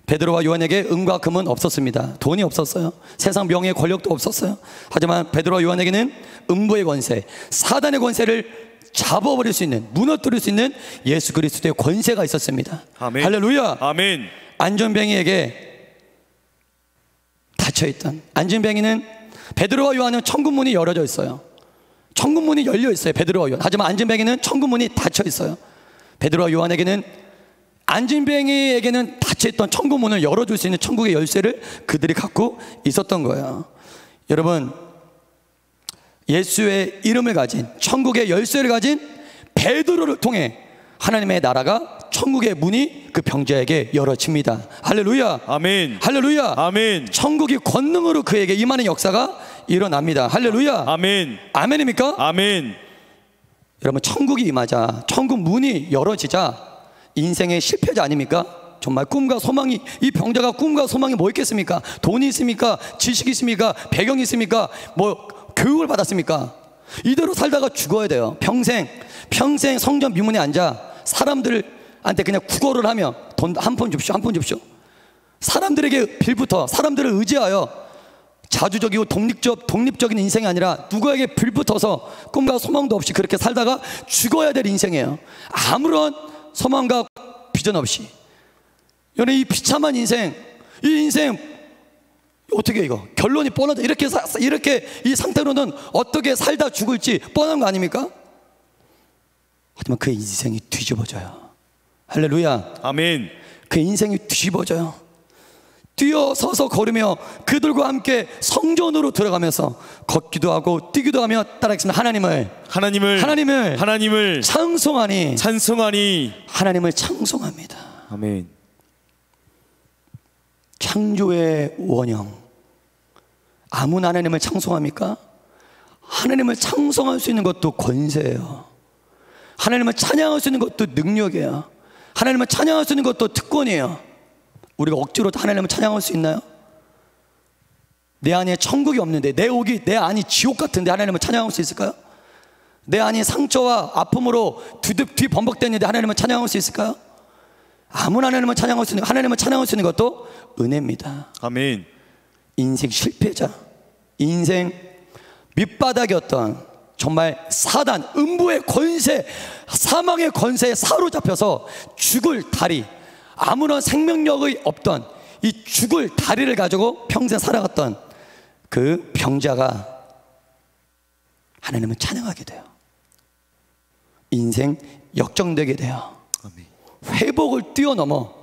베드로와 요한에게 은과 금은 없었습니다. 돈이 없었어요. 세상 명예의 권력도 없었어요. 하지만 베드로와 요한에게는 음부의 권세, 사단의 권세를 잡아버릴 수 있는, 무너뜨릴 수 있는 예수 그리스도의 권세가 있었습니다. 아멘. 할렐루야. 아멘. 안전뱅이에게 닫혀있던, 안전뱅이는, 베드로와 요한은 천국문이 열어져 있어요. 천국문이 열려 있어요. 베드로와 요한. 하지만 안전뱅이는 천국문이 닫혀 있어요. 베드로와 요한에게는, 안진뱅이에게는 닫혀있던 천국문을 열어줄 수 있는 천국의 열쇠를 그들이 갖고 있었던 거예요. 여러분, 예수의 이름을 가진, 천국의 열쇠를 가진 베드로를 통해 하나님의 나라가, 천국의 문이 그 병자에게 열어집니다. 할렐루야. 아멘. 할렐루야. 아멘. 천국이 권능으로 그에게 임하는 역사가 일어납니다. 할렐루야. 아멘. 아멘입니까? 아멘. 여러분, 천국이 임하자, 천국 문이 열어지자 인생의 실패자 아닙니까? 정말 꿈과 소망이, 이 병자가 꿈과 소망이 뭐 있겠습니까? 돈이 있습니까? 지식이 있습니까? 배경이 있습니까? 뭐 교육을 받았습니까? 이대로 살다가 죽어야 돼요. 평생 성전 미문에 앉아 사람들한테 그냥 구걸을 하며 돈 한 푼 줍시오, 한 푼 줍시오. 사람들에게 빌부터, 사람들을 의지하여 자주적이고 독립적인 인생이 아니라 누구에게 빌붙어서 꿈과 소망도 없이 그렇게 살다가 죽어야 될 인생이에요. 아무런 소망과 비전 없이. 여러분, 이 비참한 인생, 이 인생 어떻게, 이거 결론이 뻔하다. 이렇게 이 상태로는 어떻게 살다 죽을지 뻔한 거 아닙니까? 하지만 그 인생이 뒤집어져요. 할렐루야. 아멘. 그 인생이 뒤집어져요. 뛰어서서 걸으며 그들과 함께 성전으로 들어가면서 걷기도 하고 뛰기도 하며 따라하겠습니다. 하나님을 찬송하니 하나님을 찬송합니다. 아멘. 창조의 원형, 아무나 하나님을 찬송합니까? 하나님을 찬송할 수 있는 것도 권세예요. 하나님을 찬양할 수 있는 것도 능력이에요. 하나님을 찬양할 수 있는 것도 특권이에요. 우리가 억지로 하나님을 찬양할 수 있나요? 내 안에 천국이 없는데, 내 안이 지옥 같은데 하나님을 찬양할 수 있을까요? 내 안이 상처와 아픔으로 뒤범벅됐는데 하나님을 찬양할 수 있을까요? 아무나 하나님을 찬양할 수 있는 것도 은혜입니다. 아멘. 인생 실패자, 인생 밑바닥이었던 정말 사단, 음부의 권세, 사망의 권세에 사로잡혀서 죽을 다리, 아무런 생명력이 없던 이 죽을 다리를 가지고 평생 살아갔던 그 병자가 하나님을 찬양하게 돼요. 인생 역정되게 돼요. 회복을 뛰어넘어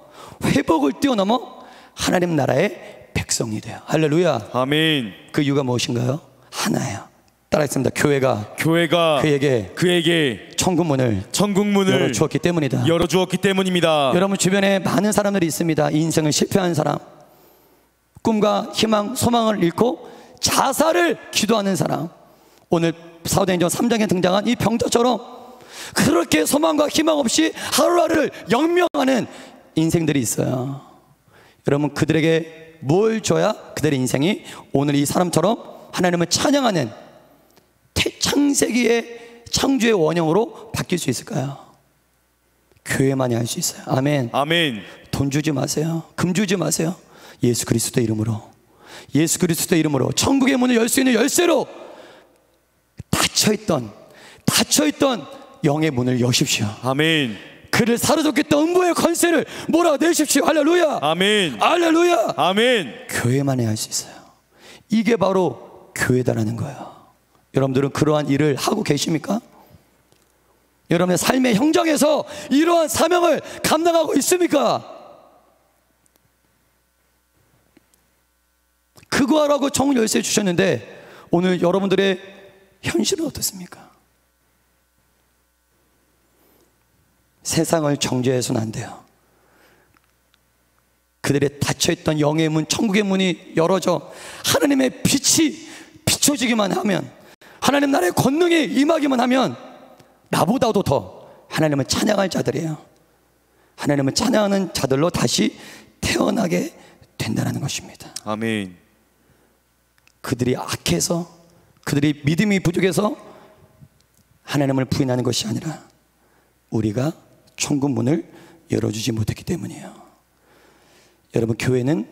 하나님 나라의 백성이 돼요. 할렐루야. 아멘. 그 이유가 무엇인가요? 하나예요. 따라했습니다. 교회가 그에게 천국문을 열어주었기 때문입니다. 여러분 주변에 많은 사람들이 있습니다. 인생을 실패한 사람, 꿈과 희망, 소망을 잃고 자살을 기도하는 사람. 오늘 사도행전 3장에 등장한 이 병자처럼 그렇게 소망과 희망 없이 하루하루를 영명하는 인생들이 있어요. 여러분, 그들에게 뭘 줘야 그들의 인생이 오늘 이 사람처럼 하나님을 찬양하는 창세기의 창조의 원형으로 바뀔 수 있을까요? 교회만이 할 수 있어요. 아멘. 아멘. 돈 주지 마세요. 금 주지 마세요. 예수 그리스도의 이름으로 천국의 문을 열 수 있는 열쇠로 닫혀있던 영의 문을 여십시오. 아멘. 그를 사로잡겠던 음부의 권세를 몰아내십시오. 할렐루야. 아멘. 할렐루야. 아멘. 교회만이 할 수 있어요. 이게 바로 교회다라는 거예요. 여러분들은 그러한 일을 하고 계십니까? 여러분의 삶의 현장에서 이러한 사명을 감당하고 있습니까? 그거 하라고 청 열쇠 주셨는데 오늘 여러분들의 현실은 어떻습니까? 세상을 정죄해서는 안 돼요. 그들의 닫혀있던 영의 문, 천국의 문이 열어져 하나님의 빛이 비춰지기만 하면, 하나님 나라의 권능이 임하기만 하면 나보다도 더 하나님을 찬양할 자들이에요. 하나님을 찬양하는 자들로 다시 태어나게 된다는 것입니다. 아멘. 그들이 악해서, 그들이 믿음이 부족해서 하나님을 부인하는 것이 아니라 우리가 천국 문을 열어주지 못했기 때문이에요. 여러분, 교회는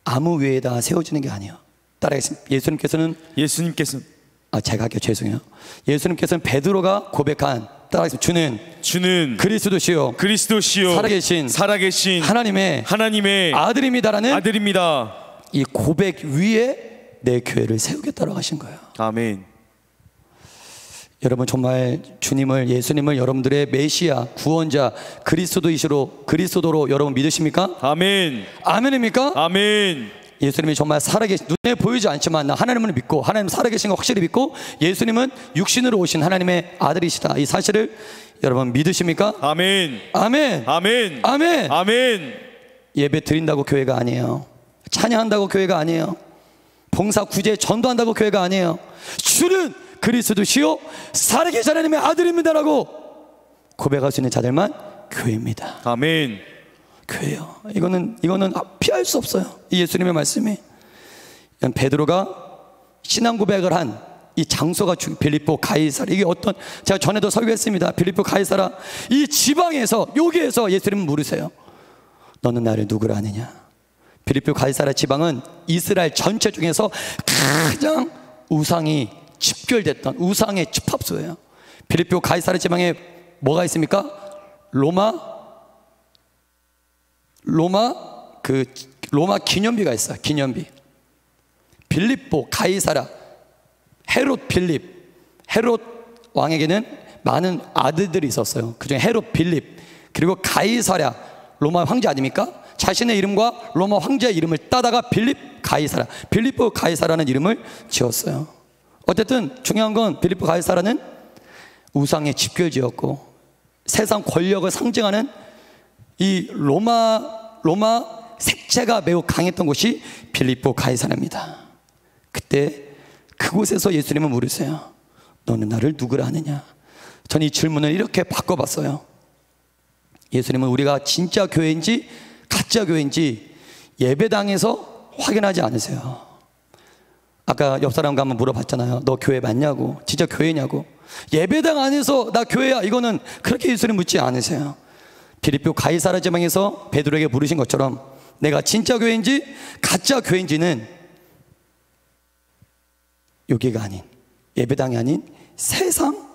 아무 위에다 세워지는 게 아니에요. 따라하겠습니다. 예수님께서는 제가 할게요. 죄송해요. 예수님께서는 베드로가 고백한, 따라하겠습니다. 주는 그리스도시요 살아계신 하나님의 아들입니다라는 이 고백 위에 내 교회를 세우겠다고 하신 거예요. 아멘. 여러분, 정말 주님을, 예수님을 여러분들의 메시아, 구원자, 그리스도로 여러분 믿으십니까? 아멘. 아멘입니까? 아멘. 예수님이 정말 살아계신, 눈에 보이지 않지만 하나님을 믿고, 하나님 살아계신 거 확실히 믿고, 예수님은 육신으로 오신 하나님의 아들이시다, 이 사실을 여러분 믿으십니까? 아멘. 아멘. 아멘. 아멘. 아멘. 예배 드린다고 교회가 아니에요. 찬양한다고 교회가 아니에요. 봉사 구제 전도한다고 교회가 아니에요. 주는 그리스도시요 살아계신 하나님의 아들입니다라고 고백할 수 있는 자들만 교회입니다. 아멘. 교회요. 이거는 피할 수 없어요. 이 예수님의 말씀이. 베드로가 신앙 고백을 한 이 장소가 빌립보 가이사라. 이게 어떤, 제가 전에도 설교했습니다. 빌립보 가이사라 이 지방에서, 여기에서 예수님은 물으세요. 너는 나를 누구라 하느냐? 빌립보 가이사라 지방은 이스라엘 전체 중에서 가장 우상이 집결됐던 우상의 집합소예요. 빌립보 가이사라 지방에 뭐가 있습니까? 로마 기념비가 있어요. 기념비. 빌립보 가이사라, 헤롯 빌립, 헤롯 왕에게는 많은 아들들이 있었어요. 그중에 헤롯 빌립, 그리고 가이사랴, 로마 황제 아닙니까? 자신의 이름과 로마 황제의 이름을 따다가 빌립 가이사라, 빌립보 가이사라는 이름을 지었어요. 어쨌든 중요한 건 빌립보 가이사라는 우상의 집결지였고 세상 권력을 상징하는 이 로마 색채가 매우 강했던 곳이 빌립보 가이사라입니다. 그때 그곳에서 예수님은 물으세요. 너는 나를 누구라 하느냐? 전 이 질문을 이렇게 바꿔봤어요. 예수님은 우리가 진짜 교회인지 가짜 교회인지 예배당에서 확인하지 않으세요. 아까 옆 사람과 한번 물어봤잖아요. 너 교회 맞냐고, 진짜 교회냐고. 예배당 안에서 나 교회야, 이거는 그렇게 예수님 묻지 않으세요. 빌립보 가이사라 지방에서 베드로에게 물으신 것처럼 내가 진짜 교회인지 가짜 교회인지는 여기가 아닌, 예배당이 아닌 세상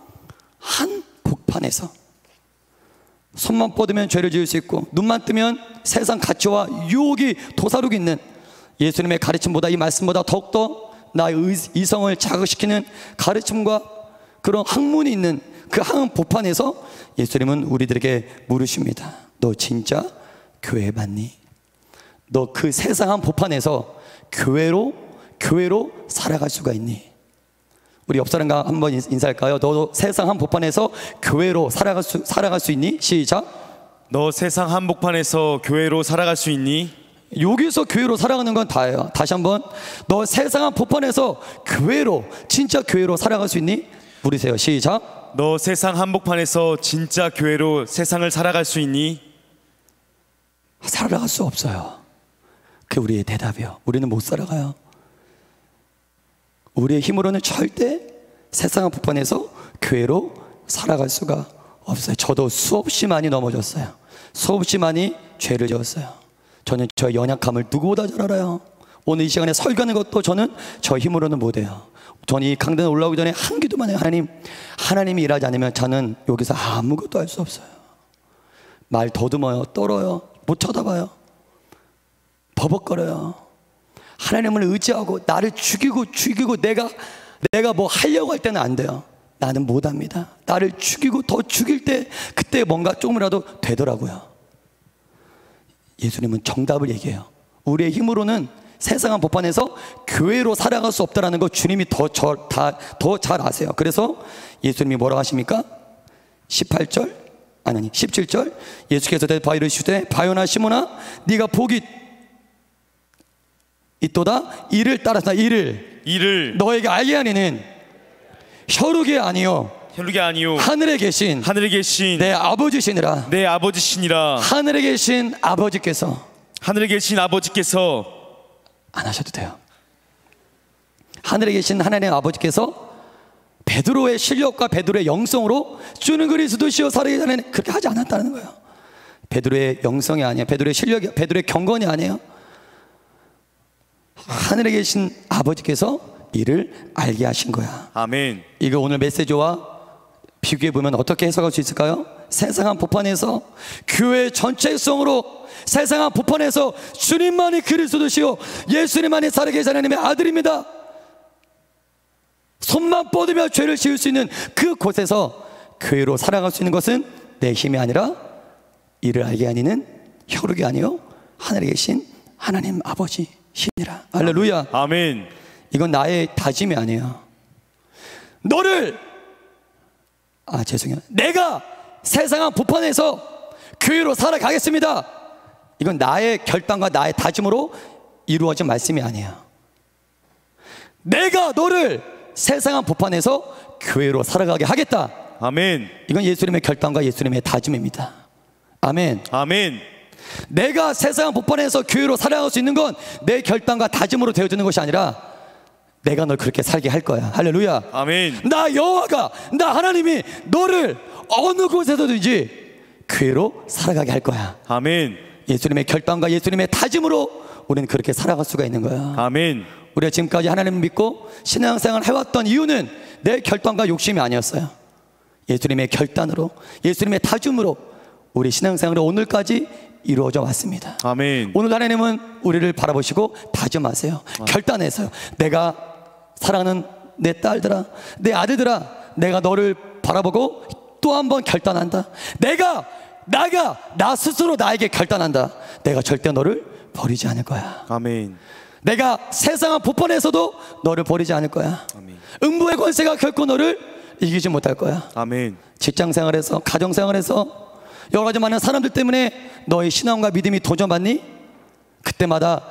한 복판에서 손만 뻗으면 죄를 지을 수 있고 눈만 뜨면 세상 가치와 유혹이 도사르고 있는 예수님의 가르침보다, 이 말씀보다 더욱더 나의 이성을 자극시키는 가르침과 그런 학문이 있는 그 한 복판에서 예수님은 우리들에게 물으십니다. 너 진짜 교회 맞니? 너 그 세상 한 복판에서 교회로 살아갈 수가 있니? 우리 옆 사람과 한번 인사할까요? 너 세상 한 복판에서 교회로 살아갈 수 있니? 시작. 너 세상 한복판에서 교회로 살아갈 수 있니? 여기서 교회로 살아가는 건 다예요. 다시 한번, 너 세상 한 복판에서 교회로, 진짜 교회로 살아갈 수 있니? 물으세요. 시작. 너 세상 한복판에서 진짜 교회로 세상을 살아갈 수 있니? 살아갈 수 없어요. 그게 우리의 대답이요. 우리는 못 살아가요. 우리의 힘으로는 절대 세상 한복판에서 교회로 살아갈 수가 없어요. 저도 수없이 많이 넘어졌어요. 수없이 많이 죄를 지었어요. 저는 저의 연약함을 누구보다 잘 알아요. 오늘 이 시간에 설교하는 것도 저는 저 힘으로는 못해요. 저는 이 강단에 올라오기 전에 한 기도만 해요. 하나님이 일하지 않으면 저는 여기서 아무것도 할 수 없어요. 말 더듬어요. 떨어요. 못 쳐다봐요. 버벅거려요. 하나님을 의지하고 나를 죽이고 내가 뭐 하려고 할 때는 안 돼요. 나는 못합니다. 나를 죽이고 더 죽일 때 그때 뭔가 조금이라도 되더라고요. 예수님은 정답을 얘기해요. 우리의 힘으로는 세상 한복판에서 교회로 살아갈 수 없다는 거 주님이 더 잘 아세요. 그래서 예수님이 뭐라고 하십니까? 17절 예수께서 대답하여 이르시되 바요나 시몬아 네가 복이 있도다. 이를 따라서 이를 너에게 알게 하니는 혈육이 아니요 하늘에 계신 내 아버지시니라. 하늘에 계신 아버지께서 안 하셔도 돼요. 하늘에 계신 하나님의 아버지께서 베드로의 실력과 베드로의 영성으로 주는 그리스도시요 살아계신 하나님, 그렇게 하지 않았다는 거예요. 베드로의 영성이 아니에요. 베드로의 실력이, 베드로의 경건이 아니에요. 하늘에 계신 아버지께서 이를 알게 하신 거야. 아멘. 이거 오늘 메시지와 비교해 보면 어떻게 해석할 수 있을까요? 세상 한복판에서 교회 전체성으로 세상 한복판에서 주님만이 그리스도시요 예수님만이 살아계신 하나님의 아들입니다. 손만 뻗으며 죄를 지을 수 있는 그 곳에서 교회로 살아갈 수 있는 것은 내 힘이 아니라 이를 알게 하니는 혈육이 아니요 하늘에 계신 하나님 아버지 신이라. 할렐루야. 아멘. 이건 나의 다짐이 아니에요. 죄송해요. 내가 세상 한복판에서 교회로 살아가겠습니다. 이건 나의 결단과 나의 다짐으로 이루어진 말씀이 아니에요. 내가 너를 세상한 보판에서 교회로 살아가게 하겠다. 아멘. 이건 예수님의 결단과 예수님의 다짐입니다. 아멘. 아멘. 내가 세상 보판에서 교회로 살아갈 수 있는 건 내 결단과 다짐으로 되어지는 것이 아니라 내가 널 그렇게 살게 할 거야. 할렐루야. 아멘. 나 여호와가, 나 하나님이 너를 어느 곳에서든지 교회로 살아가게 할 거야. 아멘. 예수님의 결단과 예수님의 다짐으로 우리는 그렇게 살아갈 수가 있는 거야. 아멘. 우리가 지금까지 하나님을 믿고 신앙생활을 해왔던 이유는 내 결단과 욕심이 아니었어요. 예수님의 결단으로, 예수님의 다짐으로 우리 신앙생활이 오늘까지 이루어져 왔습니다. 아멘. 오늘 하나님은 우리를 바라보시고 다짐하세요. 결단해서요. 내가 사랑하는 내 딸들아, 내 아들들아, 내가 너를 바라보고 또 한 번 결단한다. 나 스스로 나에게 결단한다. 내가 절대 너를 버리지 않을 거야. 아멘. 내가 세상의 보판에서도 너를 버리지 않을 거야. 아멘. 음부의 권세가 결코 너를 이기지 못할 거야. 아멘. 직장생활에서, 가정생활에서 여러 가지 많은 사람들 때문에 너의 신앙과 믿음이 도전받니? 그때마다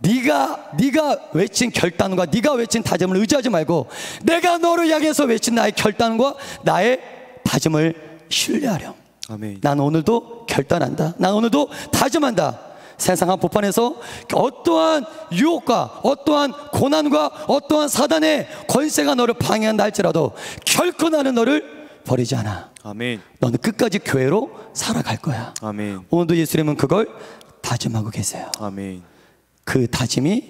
네가 외친 결단과 네가 외친 다짐을 의지하지 말고 내가 너를 향해서 외친 나의 결단과 나의 다짐을 신뢰하렴. 아멘. 난 오늘도 결단한다. 난 오늘도 다짐한다. 세상 한복판에서 어떠한 유혹과 어떠한 고난과 어떠한 사단의 권세가 너를 방해한다 할지라도 결코 나는 너를 버리지 않아. 아멘. 너는 끝까지 교회로 살아갈 거야. 아멘. 오늘도 예수님은 그걸 다짐하고 계세요. 아멘. 그 다짐이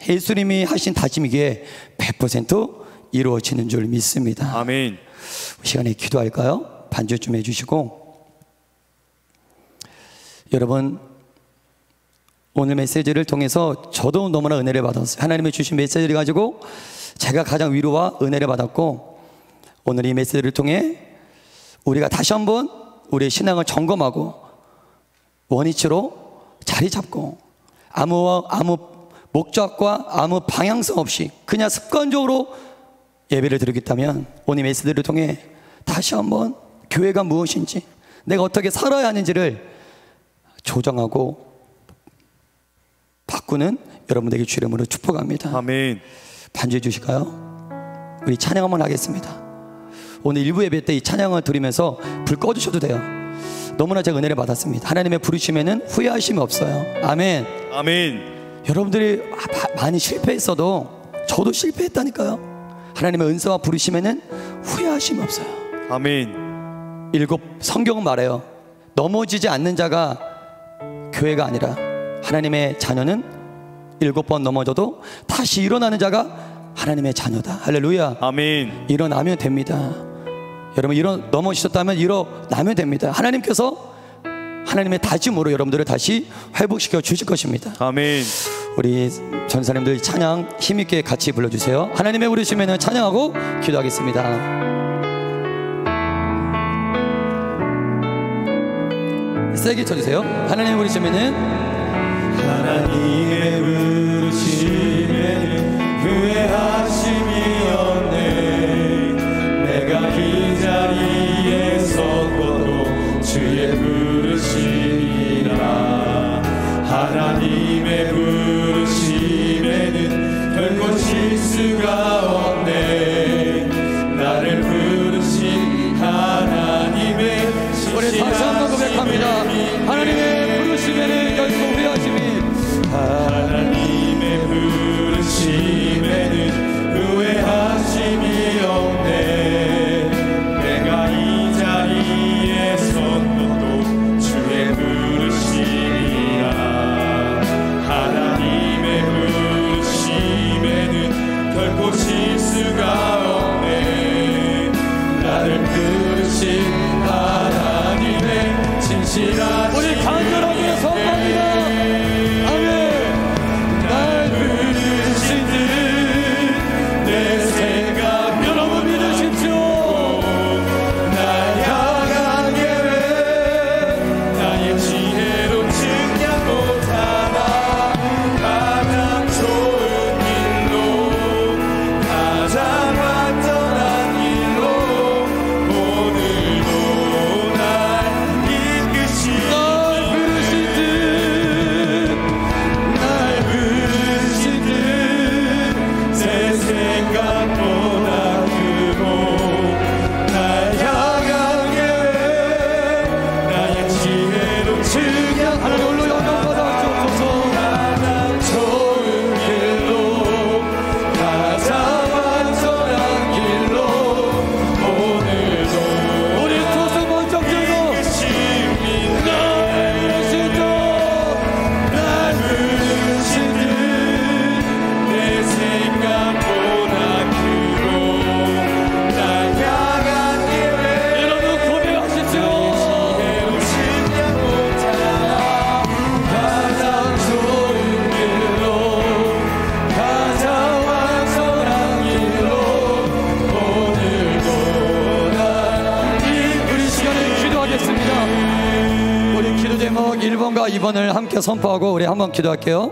예수님이 하신 다짐이기에 100% 이루어지는 줄 믿습니다. 아멘. 시간에 기도할까요? 반주 좀 해주시고. 여러분, 오늘 메시지를 통해서 저도 너무나 은혜를 받았어요. 하나님이 주신 메시지를 가지고 제가 가장 위로와 은혜를 받았고, 오늘 이 메시지를 통해 우리가 다시 한번 우리의 신앙을 점검하고 원위치로 자리 잡고 아무 목적과 아무 방향성 없이 그냥 습관적으로 예배를 드리겠다면 오늘 메시지를 통해 다시 한번 교회가 무엇인지, 내가 어떻게 살아야 하는지를 조정하고 바꾸는 여러분들에게 주 이름으로 축복합니다. 아멘. 반주해 주실까요? 우리 찬양 한번 하겠습니다. 오늘 일부 예배 때 이 찬양을 드리면서 불 꺼주셔도 돼요. 너무나 제가 은혜를 받았습니다. 하나님의 부르심에는 후회하심이 없어요. 아멘. 아멘. 여러분들이 많이 실패했어도 저도 실패했다니까요. 하나님의 은사와 부르심에는 후회하심이 없어요. 아멘. 성경은 말해요. 넘어지지 않는 자가 교회가 아니라 하나님의 자녀는 7번 넘어져도 다시 일어나는 자가 하나님의 자녀다. 할렐루야. 아멘. 일어나면 됩니다. 여러분 넘어지셨다면 일어나면 됩니다. 하나님께서 하나님의 다짐으로 여러분들을 다시 회복시켜 주실 것입니다. 아멘. 우리 전사님들 찬양 힘있게 같이 불러주세요. 하나님의 부르심에는 찬양하고 기도하겠습니다. 세게 쳐주세요. 하나님의 부르심에는 하나님의 부르심에는 후회하심이 없네. 내가 그 자리에 섰고도 주의 부르심이라. 하나님의 부르심에는 결코 실수가 없네. 나를 부르신 하나님의 우리 다시 한번 고백합니다. 하나님의 부르심에는 결코 후회하심이, 하나님의 부르심에는 후회하심이 없네. 내가 이 자리에 섰고도 주의 부르심이라. 하나님의 부르심에는 결코 실수가 없네. 나를 부르신 하나님의 진실한 우리 간절하게 선포합니다. 아멘. 날 부르신 내 생각 여러분 믿으십시오. 날 향한 계획 나의 지혜로 측량 못하나 가장 좋은 길로 가장 생각보다 크고 날 향한 계획 나의 지혜로 증명 하나님 홀로 영광받아 주옵소서. 가장 좋은 길로 가장 완전한 길로 오늘도 우리 두 손 번쩍 들고 날 부르시듯 내 생각보다 크고 날 향한 계획 여러분 고백하십시오. 지혜로 측량 못하나 가장 좋은 길로 가장 완전한 길로 오늘도 날 우리 시간에 기도하겠습니다. 우리 기도 제목 1번과 2번을 함께 선포하고 우리 한번 기도할게요.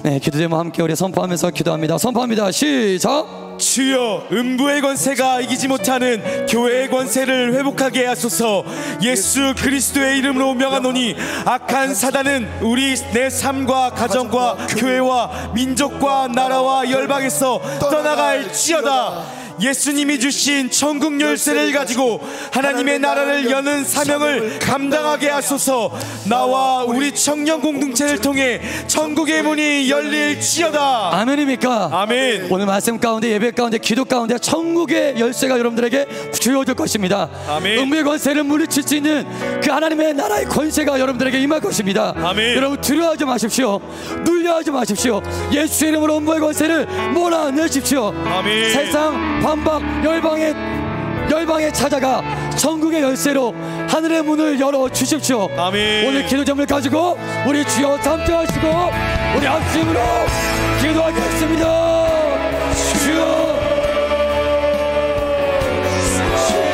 네, 기도 제목 함께 우리 선포하면서 기도합니다. 선포합니다. 시작. 주여, 음부의 권세가 이기지 못하는 교회의 권세를 회복하게 하소서. 예수 그리스도의 이름으로 명하노니 악한 사단은 우리 내 삶과 가정과 교회와 민족과 나라와 열방에서 떠나갈지어다. 예수님이 주신 천국 열쇠를 가지고 하나님의 나라를 여는 사명을 감당하게 하소서. 나와 우리 청년 공동체를 통해 천국의 문이 열릴지어다. 아멘입니까? 아멘. 오늘 말씀 가운데 예배 가운데 기도 가운데 천국의 열쇠가 여러분들에게 주어질 것입니다. 아멘. 음부의 권세를 물리칠 수 있는 그 하나님의 나라의 권세가 여러분들에게 임할 것입니다. 아멘. 여러분 두려워하지 마십시오. 눌려하지 마십시오. 예수 이름으로 음부의 권세를 몰아내십시오. 아멘. 세상 반박 열방에 찾아가 천국의 열쇠로 하늘의 문을 열어 주십시오. 아멘. 오늘 기도점을 가지고 우리 주여 삼자하시고 우리 합심으로 기도하겠습니다. 주여. 주여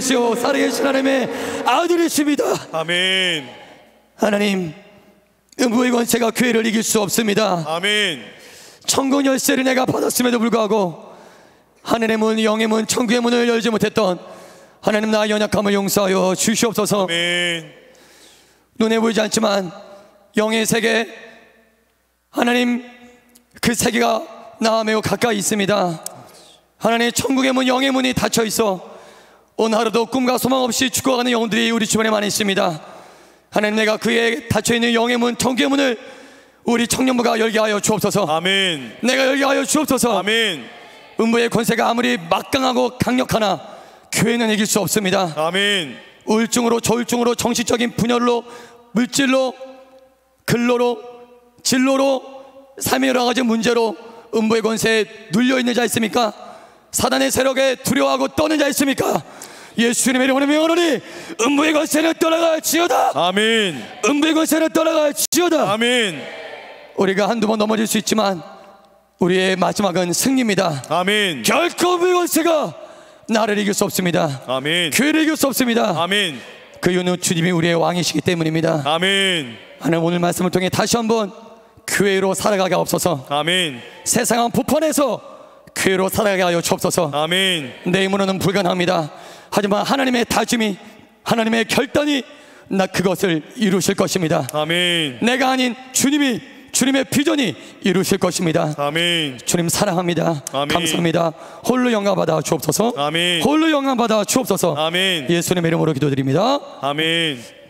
이루시오 살아계신 하나님의 아들이십니다. 아멘. 하나님, 음부의 권세가 교회를 이길 수 없습니다. 아멘. 천국 열쇠를 내가 받았음에도 불구하고 하늘의 문, 영의 문, 천국의 문을 열지 못했던 하나님, 나의 연약함을 용서하여 주시옵소서. 아멘. 눈에 보이지 않지만 영의 세계, 하나님, 그 세계가 나와 매우 가까이 있습니다. 하나님, 천국의 문, 영의 문이 닫혀 있어 오늘 하루도 꿈과 소망 없이 죽어가는 영혼들이 우리 주변에 많이 있습니다. 하나님, 내가 그의 닫혀있는 영의 문, 천국의 문을 우리 청년부가 열게 하여 주옵소서. 아멘. 내가 열게 하여 주옵소서. 아멘. 음부의 권세가 아무리 막강하고 강력하나 교회는 이길 수 없습니다. 아멘. 우울증으로, 저울증으로, 정신적인 분열로, 물질로, 근로로, 진로로, 삶의 여러 가지 문제로 음부의 권세에 눌려있는 자 있습니까? 사단의 세력에 두려워하고 떠는 자 있습니까? 예수님의 이름으로 명하노니 음부의 권세는 떠나갈지어다. 아멘. 음부의 권세는 떠나갈지어다. 아멘. 우리가 한두 번 넘어질 수 있지만 우리의 마지막은 승리입니다. 아멘. 결코 음부의 권세가 나를 이길 수 없습니다. 아멘. 교회를 이길 수 없습니다. 아멘. 그 이유는 주님이 우리의 왕이시기 때문입니다. 아멘. 하나님, 오늘 말씀을 통해 다시 한번 교회로 살아가게 하옵소서. 아멘. 세상은 부패해서 교회로 살아가게 하여 주옵소서. 아멘. 내 힘으로는 불가능합니다. 하지만 하나님의 다짐이, 하나님의 결단이 나 그것을 이루실 것입니다. 아멘. 내가 아닌 주님이, 주님의 비전이 이루실 것입니다. 아멘. 주님 사랑합니다. 아멘. 감사합니다. 홀로 영광 받아 주옵소서. 아멘. 홀로 영광 받아 주옵소서. 아멘. 예수님의 이름으로 기도드립니다. 아멘.